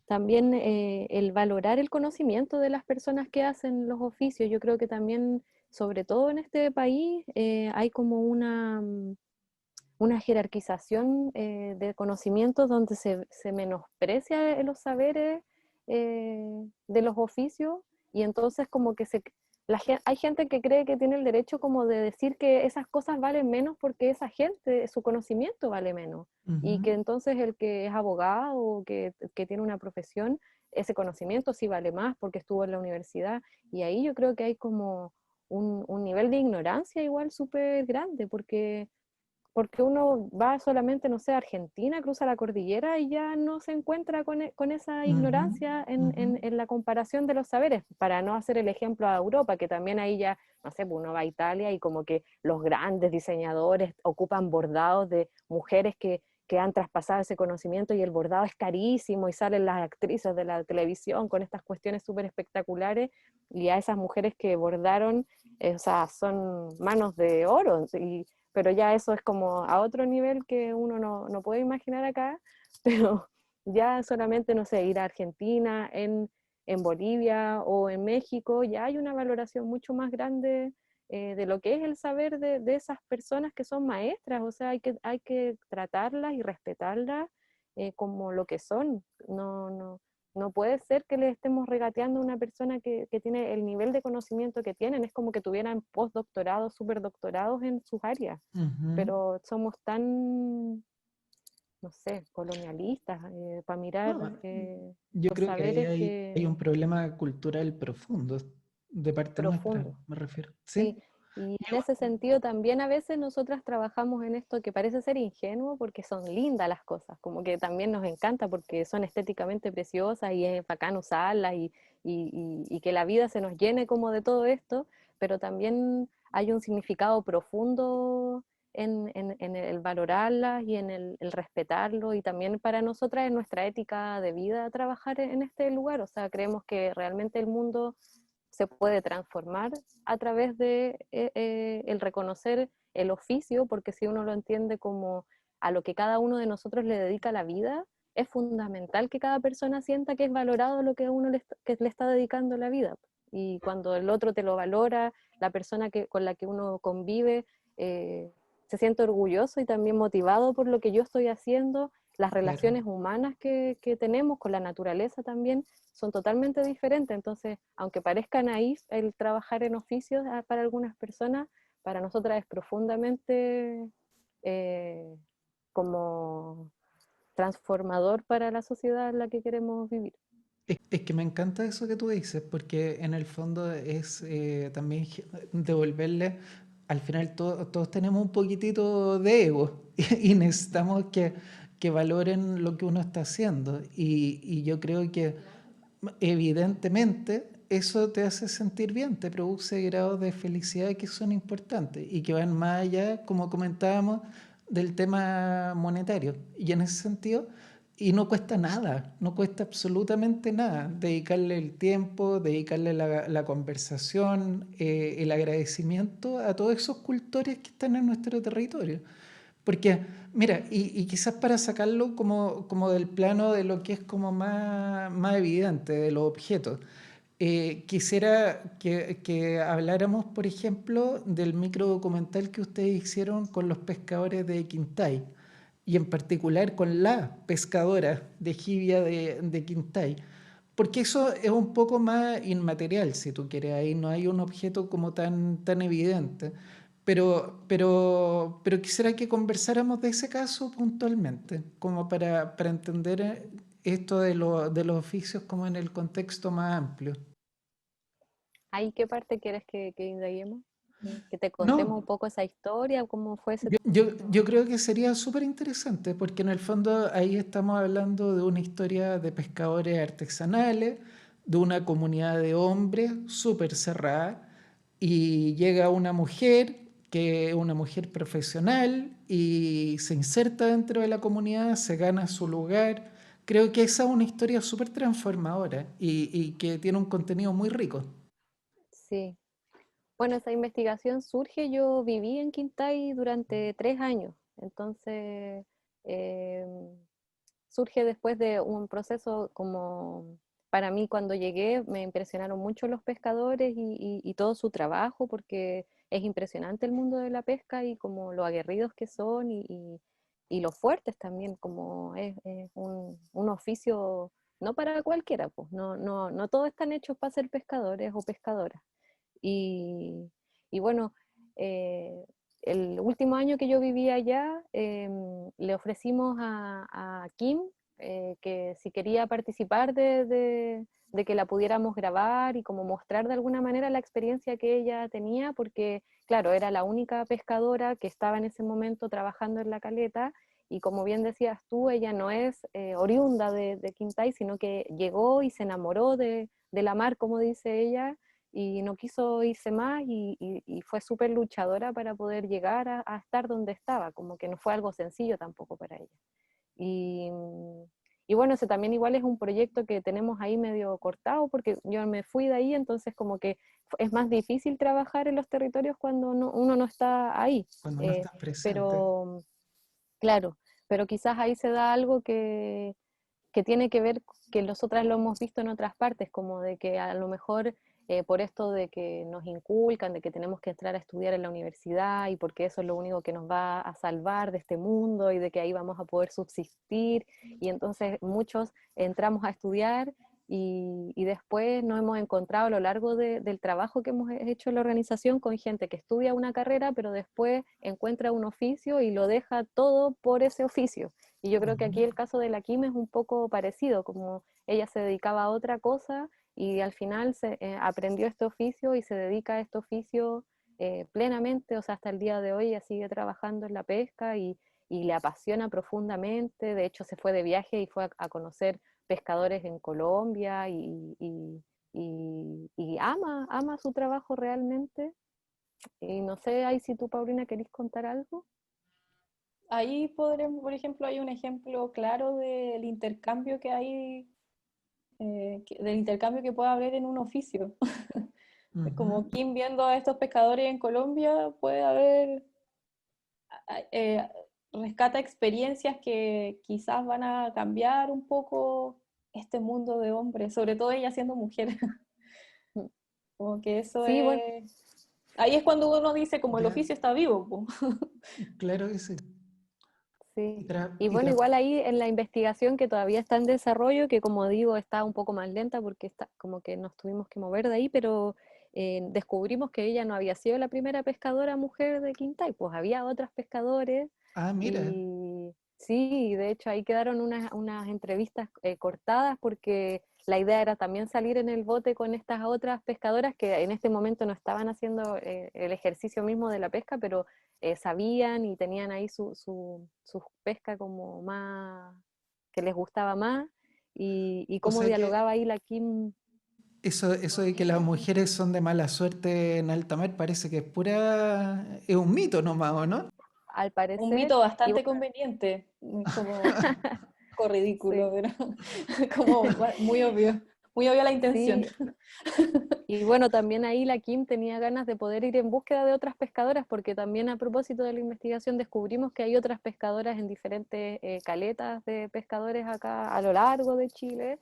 también el valorar el conocimiento de las personas que hacen los oficios. Yo creo que también, sobre todo en este país, hay como una jerarquización de conocimientos donde se menosprecia los saberes de los oficios, y entonces como que hay gente que cree que tiene el derecho como de decir que esas cosas valen menos porque esa gente, su conocimiento vale menos, y que entonces el que es abogado o que tiene una profesión, ese conocimiento sí vale más porque estuvo en la universidad, y ahí yo creo que hay como un nivel de ignorancia igual súper grande, porque uno va solamente, no sé, a Argentina, cruza la cordillera y ya no se encuentra con esa ignorancia en la comparación de los saberes, para no hacer el ejemplo a Europa, que también ahí ya, no sé, uno va a Italia y como que los grandes diseñadores ocupan bordados de mujeres que han traspasado ese conocimiento, y el bordado es carísimo y salen las actrices de la televisión con estas cuestiones súper espectaculares, y a esas mujeres que bordaron, o sea, son manos de oro, pero ya eso es como a otro nivel que uno no puede imaginar acá, pero ya solamente, no sé, ir a Argentina, en Bolivia o en México, ya hay una valoración mucho más grande de lo que es el saber de esas personas que son maestras. O sea, hay que tratarlas y respetarlas como lo que son. No puede ser que le estemos regateando a una persona que tiene el nivel de conocimiento que tienen. Es como que tuvieran postdoctorados, superdoctorados en sus áreas, pero somos tan, no sé, colonialistas para mirar No, yo los creo que ahí saberes hay que un problema cultural profundo, de parte nuestra, profundos. me refiero. Sí, ¿Sí? y en ese sentido también a veces nosotras trabajamos en esto que parece ser ingenuo porque son lindas las cosas, como que también nos encanta porque son estéticamente preciosas y es bacán usarlas y que la vida se nos llene como de todo esto, pero también hay un significado profundo en el valorarlas y en el respetarlo, y también para nosotras es nuestra ética de vida trabajar en este lugar. O sea, creemos que realmente el mundo se puede transformar a través de el reconocer el oficio, porque si uno lo entiende como a lo que cada uno de nosotros le dedica la vida, es fundamental que cada persona sienta que es valorado lo que uno que le está dedicando la vida. Y cuando el otro te lo valora, la persona con la que uno convive se siente orgulloso y también motivado por lo que yo estoy haciendo. Las Claro. relaciones humanas que tenemos con la naturaleza también son totalmente diferentes. Entonces, aunque parezca naif el trabajar en oficios para algunas personas, para nosotras es profundamente eh, como transformador para la sociedad en la que queremos vivir. Es que me encanta eso que tú dices, porque en el fondo es también devolverle, al final todos tenemos un poquitito de ego y necesitamos que valoren lo que uno está haciendo. Y yo creo que evidentemente eso te hace sentir bien, te produce grados de felicidad que son importantes y que van más allá, como comentábamos, del tema monetario. Y en ese sentido, y no cuesta nada, no cuesta absolutamente nada dedicarle el tiempo, dedicarle la conversación, el agradecimiento a todos esos cultores que están en nuestro territorio. Porque, mira, y quizás para sacarlo como del plano de lo que es como más evidente, de los objetos, quisiera que habláramos, por ejemplo, del microdocumental que ustedes hicieron con los pescadores de Quintay, y en particular con la pescadora de jibia de Quintay. Porque eso es un poco más inmaterial, si tú quieres, ahí no hay un objeto como tan evidente. Pero quisiera que conversáramos de ese caso puntualmente, como para entender esto de los oficios como en el contexto más amplio. ¿Ahí qué parte quieres que indaguemos? Que te contemos un No, poco esa historia, cómo fue ese... yo creo que sería súper interesante porque en el fondo ahí estamos hablando de una historia de pescadores artesanales, de una comunidad de hombres súper cerrada y llega una mujer que es una mujer profesional y se inserta dentro de la comunidad, se gana su lugar. Creo que esa es una historia súper transformadora y que tiene un contenido muy rico. Sí. Bueno, esa investigación surge, yo viví en Quintay durante 3 años, entonces eh, surge después de un proceso como, para mí cuando llegué me impresionaron mucho los pescadores y todo su trabajo, porque es impresionante el mundo de la pesca y como lo aguerridos que son y lo fuertes también, como es un oficio no para cualquiera, pues no todos están hechos para ser pescadores o pescadoras. Y, y bueno, eh, el último año que yo vivía allá, le ofrecimos a Kim que si quería participar de que la pudiéramos grabar y como mostrar de alguna manera la experiencia que ella tenía, porque claro, era la única pescadora que estaba en ese momento trabajando en la caleta. Y como bien decías tú, ella no es oriunda de Quintay, sino que llegó y se enamoró de la mar, como dice ella, y no quiso irse más y fue súper luchadora para poder llegar a estar donde estaba, como que no fue algo sencillo tampoco para ella. Y, y bueno, ese también igual es un proyecto que tenemos ahí medio cortado porque yo me fui de ahí, entonces como que es más difícil trabajar en los territorios cuando uno no está ahí. Cuando no Eh, estás presente. pero claro, pero quizás ahí se da algo que tiene que ver, que nosotras lo hemos visto en otras partes, como de que a lo mejor por esto de que nos inculcan, de que tenemos que entrar a estudiar en la universidad y porque eso es lo único que nos va a salvar de este mundo y de que ahí vamos a poder subsistir. Y entonces muchos entramos a estudiar y después nos hemos encontrado a lo largo del trabajo que hemos hecho en la organización con gente que estudia una carrera, pero después encuentra un oficio y lo deja todo por ese oficio. Y yo creo que aquí el caso de la Kim es un poco parecido, como ella se dedicaba a otra cosa y al final aprendió este oficio y se dedica a este oficio plenamente, o sea, hasta el día de hoy ella sigue trabajando en la pesca y le apasiona profundamente. De hecho, se fue de viaje y fue a conocer pescadores en Colombia y ama su trabajo realmente. Y no sé, ahí si tú, Paulina, querés contar algo. Ahí podremos, por ejemplo, hay un ejemplo claro del intercambio que hay, del intercambio que puede haber en un oficio. Es Ujú. como Kim viendo a estos pescadores en Colombia, puede haber, eh, rescata experiencias que quizás van a cambiar un poco este mundo de hombres, sobre todo ella siendo mujer. Como que eso Sí, bueno, es... Ahí es cuando uno dice como el Ya, oficio está vivo, po. claro que sí. sí. Y tra- Y y bueno, tra- igual ahí en la investigación que todavía está en desarrollo, que como digo está un poco más lenta porque está como que nos tuvimos que mover de ahí, pero descubrimos que ella no había sido la primera pescadora mujer de Quintay, pues había otras pescadores mira. y sí, de hecho ahí quedaron unas entrevistas cortadas porque la idea era también salir en el bote con estas otras pescadoras que en este momento no estaban haciendo el ejercicio mismo de la pesca, pero sabían y tenían ahí su pesca como más, que les gustaba más, y O cómo sea que dialogaba ahí la Kim. eso de que las mujeres son de mala suerte en alta mar parece que es un mito nomás, ¿o no? Al Un parecer, mito y bastante bueno, conveniente, como un poco ridículo, sí, pero como muy obvio la intención. sí, y bueno, también ahí la Kim tenía ganas de poder ir en búsqueda de otras pescadoras, porque también a propósito de la investigación descubrimos que hay otras pescadoras en diferentes caletas de pescadores acá a lo largo de Chile,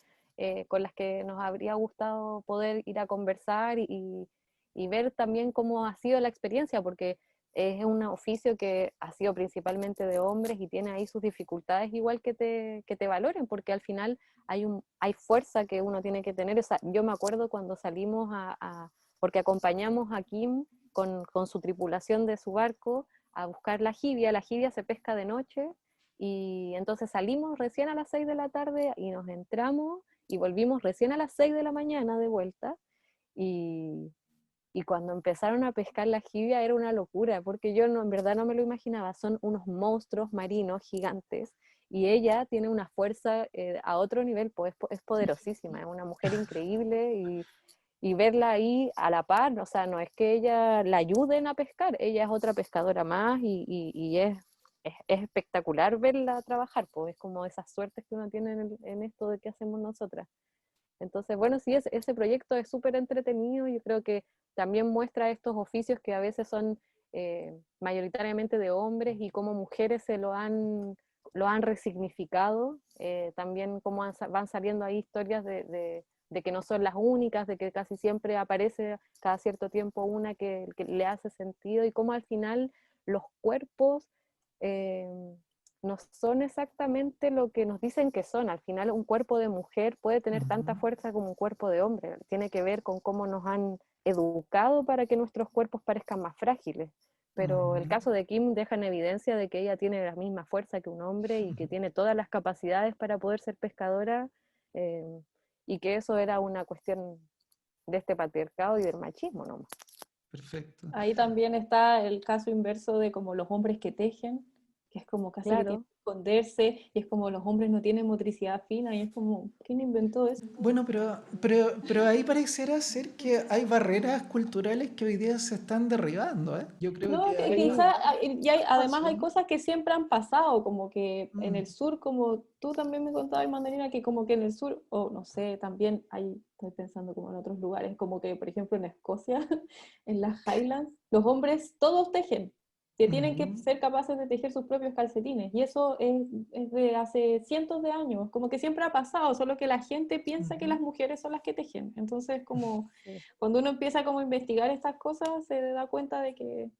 con las que nos habría gustado poder ir a conversar y ver también cómo ha sido la experiencia, porque es un oficio que ha sido principalmente de hombres y tiene ahí sus dificultades igual que te valoren, porque al final hay fuerza que uno tiene que tener. O sea, yo me acuerdo cuando salimos porque acompañamos a Kim con su tripulación de su barco a buscar la jibia se pesca de noche, y entonces salimos recién a las 6 de la tarde y nos entramos y volvimos recién a las 6 de la mañana de vuelta, y Y cuando empezaron a pescar la jibia era una locura, porque yo no, en verdad no me lo imaginaba. Son unos monstruos marinos gigantes y ella tiene una fuerza a otro nivel, pues es poderosísima, es una mujer increíble y verla ahí a la par, o sea, no es que ella la ayuden a pescar, ella es otra pescadora más y es espectacular verla trabajar, pues es como esas suertes que uno tiene en esto de que hacemos nosotras. Entonces, bueno, sí, ese proyecto es súper entretenido, yo creo que también muestra estos oficios que a veces son mayoritariamente de hombres y cómo mujeres lo han resignificado, también cómo van saliendo ahí historias de que no son las únicas, de que casi siempre aparece cada cierto tiempo una que le hace sentido y cómo al final los cuerpos eh, no son exactamente lo que nos dicen que son. Al final un cuerpo de mujer puede tener tanta fuerza como un cuerpo de hombre. Tiene que ver con cómo nos han educado para que nuestros cuerpos parezcan más frágiles. Pero el caso de Kim deja en evidencia de que ella tiene la misma fuerza que un hombre y que tiene todas las capacidades para poder ser pescadora, eh, y que eso era una cuestión de este patriarcado y del machismo nomás. Perfecto. Ahí también está el caso inverso de como los hombres que tejen, que es como casi que tienen Claro. que esconderse, y es como los hombres no tienen motricidad fina, y es como, ¿quién inventó eso? Bueno, pero ahí pareciera ser que hay barreras culturales que hoy día se están derribando, ¿eh? Yo creo No, que que hay quizá, y además paso, hay ¿no? cosas que siempre han pasado, como que en Mm. el sur, como tú también me contabas, Mandarina, que como que en el sur, o no sé, también hay, estoy pensando como en otros lugares, como que por ejemplo en Escocia, en las Highlands, los hombres todos tejen, que tienen que Ujú. ser capaces de tejer sus propios calcetines, y eso es de hace cientos de años, como que siempre ha pasado, solo que la gente piensa que Ujú. las mujeres son las que tejen, entonces como Sí. cuando uno empieza como a investigar estas cosas, se da cuenta de que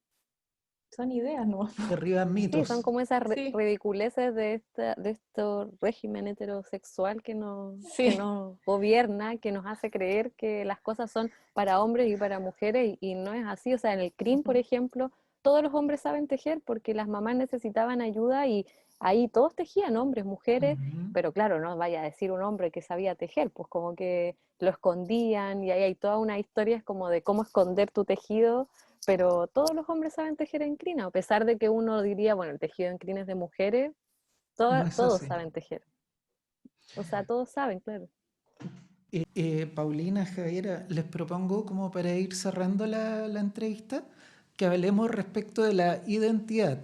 son ideas, ¿no? Derriban Sí, son mitos. como esas Sí, ridiculeces de este régimen heterosexual que sí. nos gobierna, que nos hace creer que las cosas son para hombres y para mujeres y no es así. O sea, en el CRIM, por ejemplo, todos los hombres saben tejer porque las mamás necesitaban ayuda y ahí todos tejían, hombres, mujeres, Ujú. pero claro, no vaya a decir un hombre que sabía tejer, pues como que lo escondían y ahí hay toda una historia como de cómo esconder tu tejido, pero todos los hombres saben tejer en crin, a pesar de que uno diría, bueno, el tejido en crin es de mujeres, No es todos así. saben tejer. O sea, todos saben, claro. Paulina, Javiera, les propongo como para ir cerrando la entrevista que hablemos respecto de la identidad.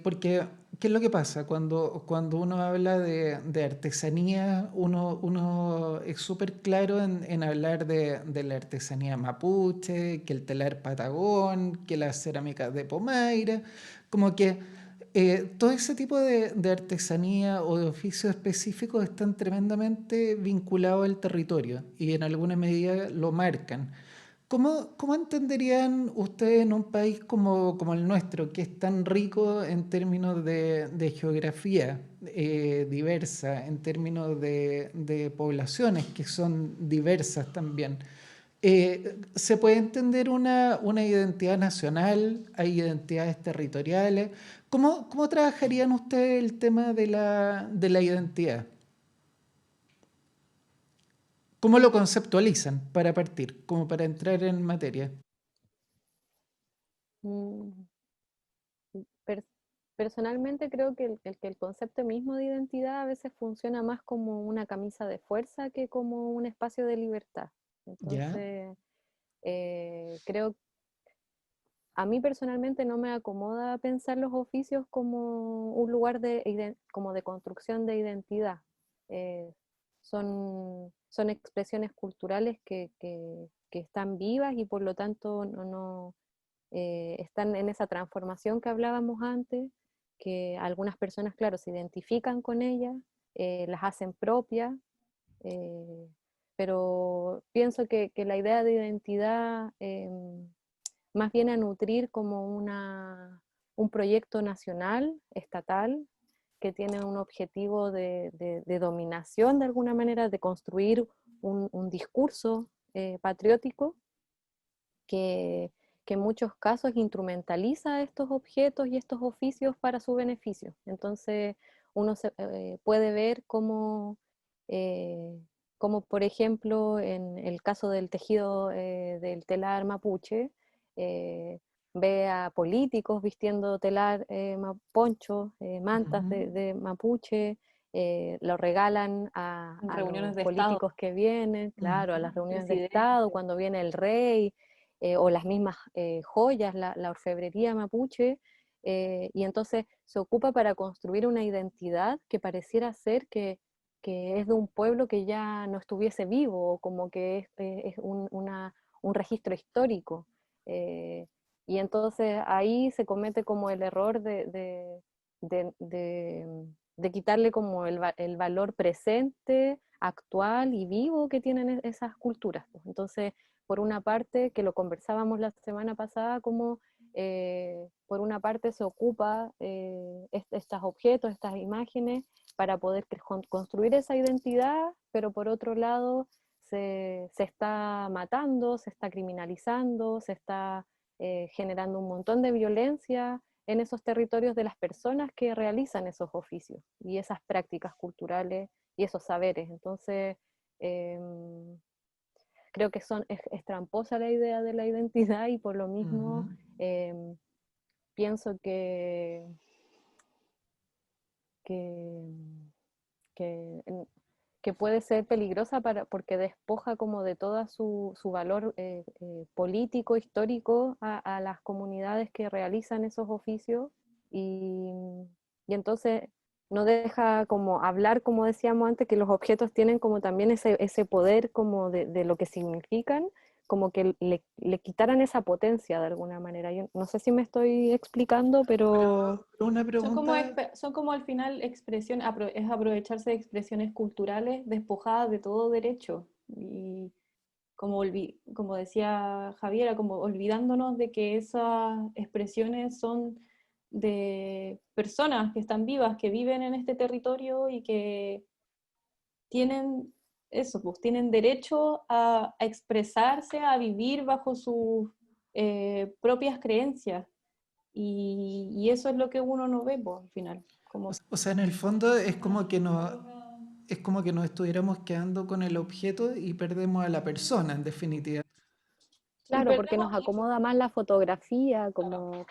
Porque, ¿qué es lo que pasa? Cuando uno habla de artesanía, uno es súper claro en hablar de la artesanía mapuche, que el telar patagón, que las cerámicas de Pomaire, como que todo ese tipo de artesanía o de oficios específicos están tremendamente vinculados al territorio y en alguna medida lo marcan. ¿Cómo entenderían ustedes en un país como el nuestro, que es tan rico en términos de geografía diversa, en términos de poblaciones que son diversas también? ¿Se puede entender una identidad nacional? ¿Hay identidades territoriales? ¿Cómo trabajarían ustedes el tema de la identidad? ¿Cómo lo conceptualizan para partir, como para entrar en materia? Mm, per- Personalmente creo que que el concepto mismo de identidad a veces funciona más como una camisa de fuerza que como un espacio de libertad. ¿Ya? Entonces, creo, a mí personalmente no me acomoda pensar los oficios como un lugar como de construcción de identidad. Eh, son expresiones culturales que están vivas y por lo tanto están en esa transformación que hablábamos antes, que algunas personas, claro, se identifican con ellas, las hacen propias, eh, pero pienso que la idea de identidad más bien a nutrir como un proyecto nacional, estatal, que tiene un objetivo de dominación de alguna manera, de construir un discurso patriótico que, que en muchos casos instrumentaliza estos objetos y estos oficios para su beneficio. Entonces uno puede ver cómo como por ejemplo en el caso del tejido del telar mapuche, eh, ve a políticos vistiendo telar, ponchos, mantas Ujú. de mapuche, lo regalan En a reuniones los de Estado, políticos que vienen, claro, a Ujú. las reuniones de Estado, presidentes. cuando viene el rey, o las mismas joyas, la orfebrería mapuche, y entonces se ocupa para construir una identidad que pareciera ser que es de un pueblo que ya no estuviese vivo, o como que es un registro histórico. eh, y entonces ahí se comete como el error de, de- de quitarle como el valor presente, actual y vivo que tienen esas culturas, pues. Entonces, por una parte, que lo conversábamos la semana pasada, como por una parte se ocupa estos objetos, estas imágenes, para poder construir esa identidad, pero por otro lado se está matando, se está criminalizando, se está generando un montón de violencia en esos territorios de las personas que realizan esos oficios y esas prácticas culturales y esos saberes. Entonces, eh, creo que es tramposa la idea de la identidad, y por lo mismo Ujú. eh, pienso que, que, que puede ser peligrosa porque despoja como de todo su valor político, histórico a las comunidades que realizan esos oficios, y, y entonces no deja como hablar, como decíamos antes, que los objetos tienen como también ese poder como de lo que significan, como que le quitaran esa potencia de alguna manera. Yo no sé si me estoy explicando, pero Pero una pregunta, Son como al final es aprovecharse de expresiones culturales despojadas de todo derecho. Y como decía Javiera, como olvidándonos de que esas expresiones son de personas que están vivas, que viven en este territorio y que tienen eso, pues tienen derecho a expresarse, a vivir bajo sus propias creencias. Y eso es lo que uno no ve, pues, al final. Como, o sea, en el fondo es como que nos estuviéramos quedando con el objeto y perdemos a la persona, en definitiva. y claro, porque perdemos, nos acomoda más la fotografía, como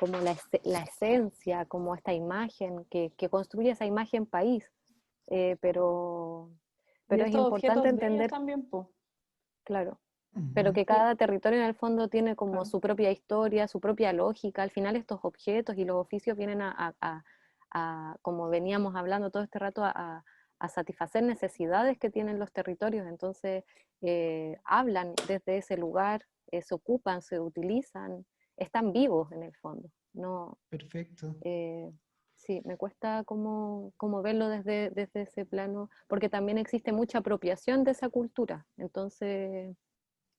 la esencia, como esta imagen que construye esa imagen país. Eh, pero, y pero es estos importante objetos bellos entender, también, pues. claro, pero Ujú. que cada territorio en el fondo tiene como Claro. su propia historia, su propia lógica. Al final estos objetos y los oficios vienen como veníamos hablando todo este rato, a satisfacer necesidades que tienen los territorios. Entonces, hablan desde ese lugar, se ocupan, se utilizan, están vivos en el fondo. No, Perfecto. eh, sí, me cuesta como verlo desde ese plano, porque también existe mucha apropiación de esa cultura. Entonces,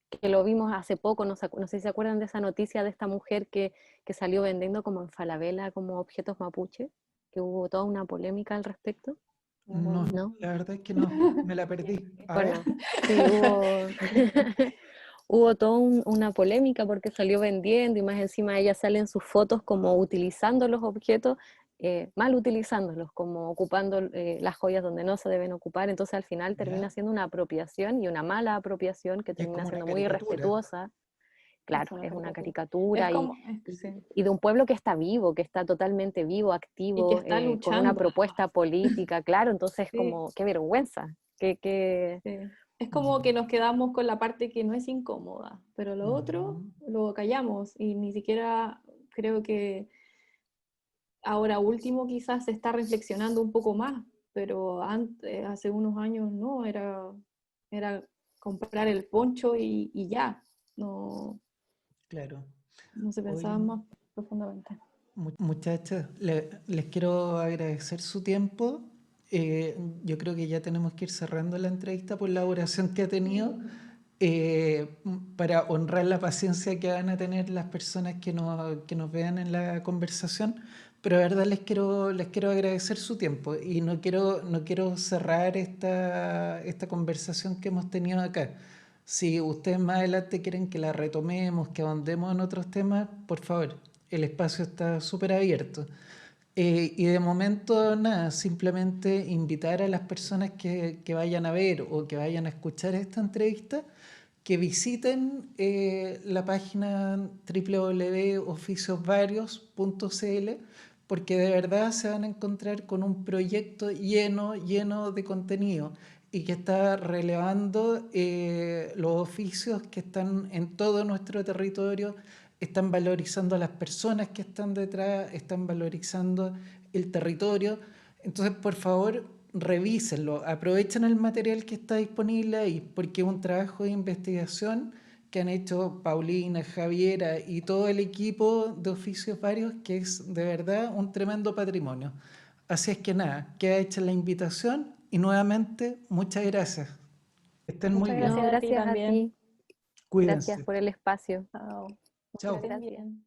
que lo vimos hace poco, no sé si se acuerdan de esa noticia de esta mujer que salió vendiendo como en Falabella, como objetos mapuche, que hubo toda una polémica al respecto, No, ¿no? la verdad es que no, me la perdí. A ver. Bueno, sí, hubo toda una polémica porque salió vendiendo, y más encima ella sale en sus fotos como utilizando los objetos, mal utilizándolos, como ocupando las joyas donde no se deben ocupar. Entonces al final termina ¿Ya? siendo una apropiación, y una mala apropiación que Y es termina como una siendo muy caricatura. irrespetuosa. Es Claro, una es una caricatura. Es caricatura, como, sí. y de un pueblo que está vivo, que está totalmente vivo, Y que activo, está con una luchando. propuesta política, claro. Entonces Sí, como, qué vergüenza, que sí. Es como que Ujú. nos quedamos con la parte que no es incómoda, pero lo otro Ujú. lo callamos y ni siquiera creo que ahora último quizás se está reflexionando un poco más, pero antes, hace unos años no, era comprar el poncho y ya, no, Claro. no se pensaba Hoy, más profundamente. muchachas, les quiero agradecer su tiempo. Yo creo que ya tenemos que ir cerrando la entrevista por la duración que ha tenido, para honrar la paciencia que van a tener las personas que nos vean en la conversación. Pero de verdad les quiero agradecer su tiempo, y no quiero cerrar esta conversación que hemos tenido acá. Si ustedes más adelante quieren que la retomemos, que ahondemos en otros temas, por favor, el espacio está súper abierto. Y de momento, nada, simplemente invitar a las personas que vayan a ver o que vayan a escuchar esta entrevista que visiten la página www.oficiosvarios.cl, porque de verdad se van a encontrar con un proyecto lleno de contenido y que está relevando los oficios que están en todo nuestro territorio, están valorizando a las personas que están detrás, están valorizando el territorio. Entonces, por favor, revísenlo, aprovechen el material que está disponible ahí, porque es un trabajo de investigación que han hecho Paulina, Javiera y todo el equipo de Oficios Varios, que es de verdad un tremendo patrimonio. Así es que nada, queda hecha la invitación y nuevamente muchas gracias. Que estén muy Muchas bien. No, gracias a ti gracias a también. ti. Gracias Cuídense. por el espacio. Chao. Que Chao. estén Gracias. bien.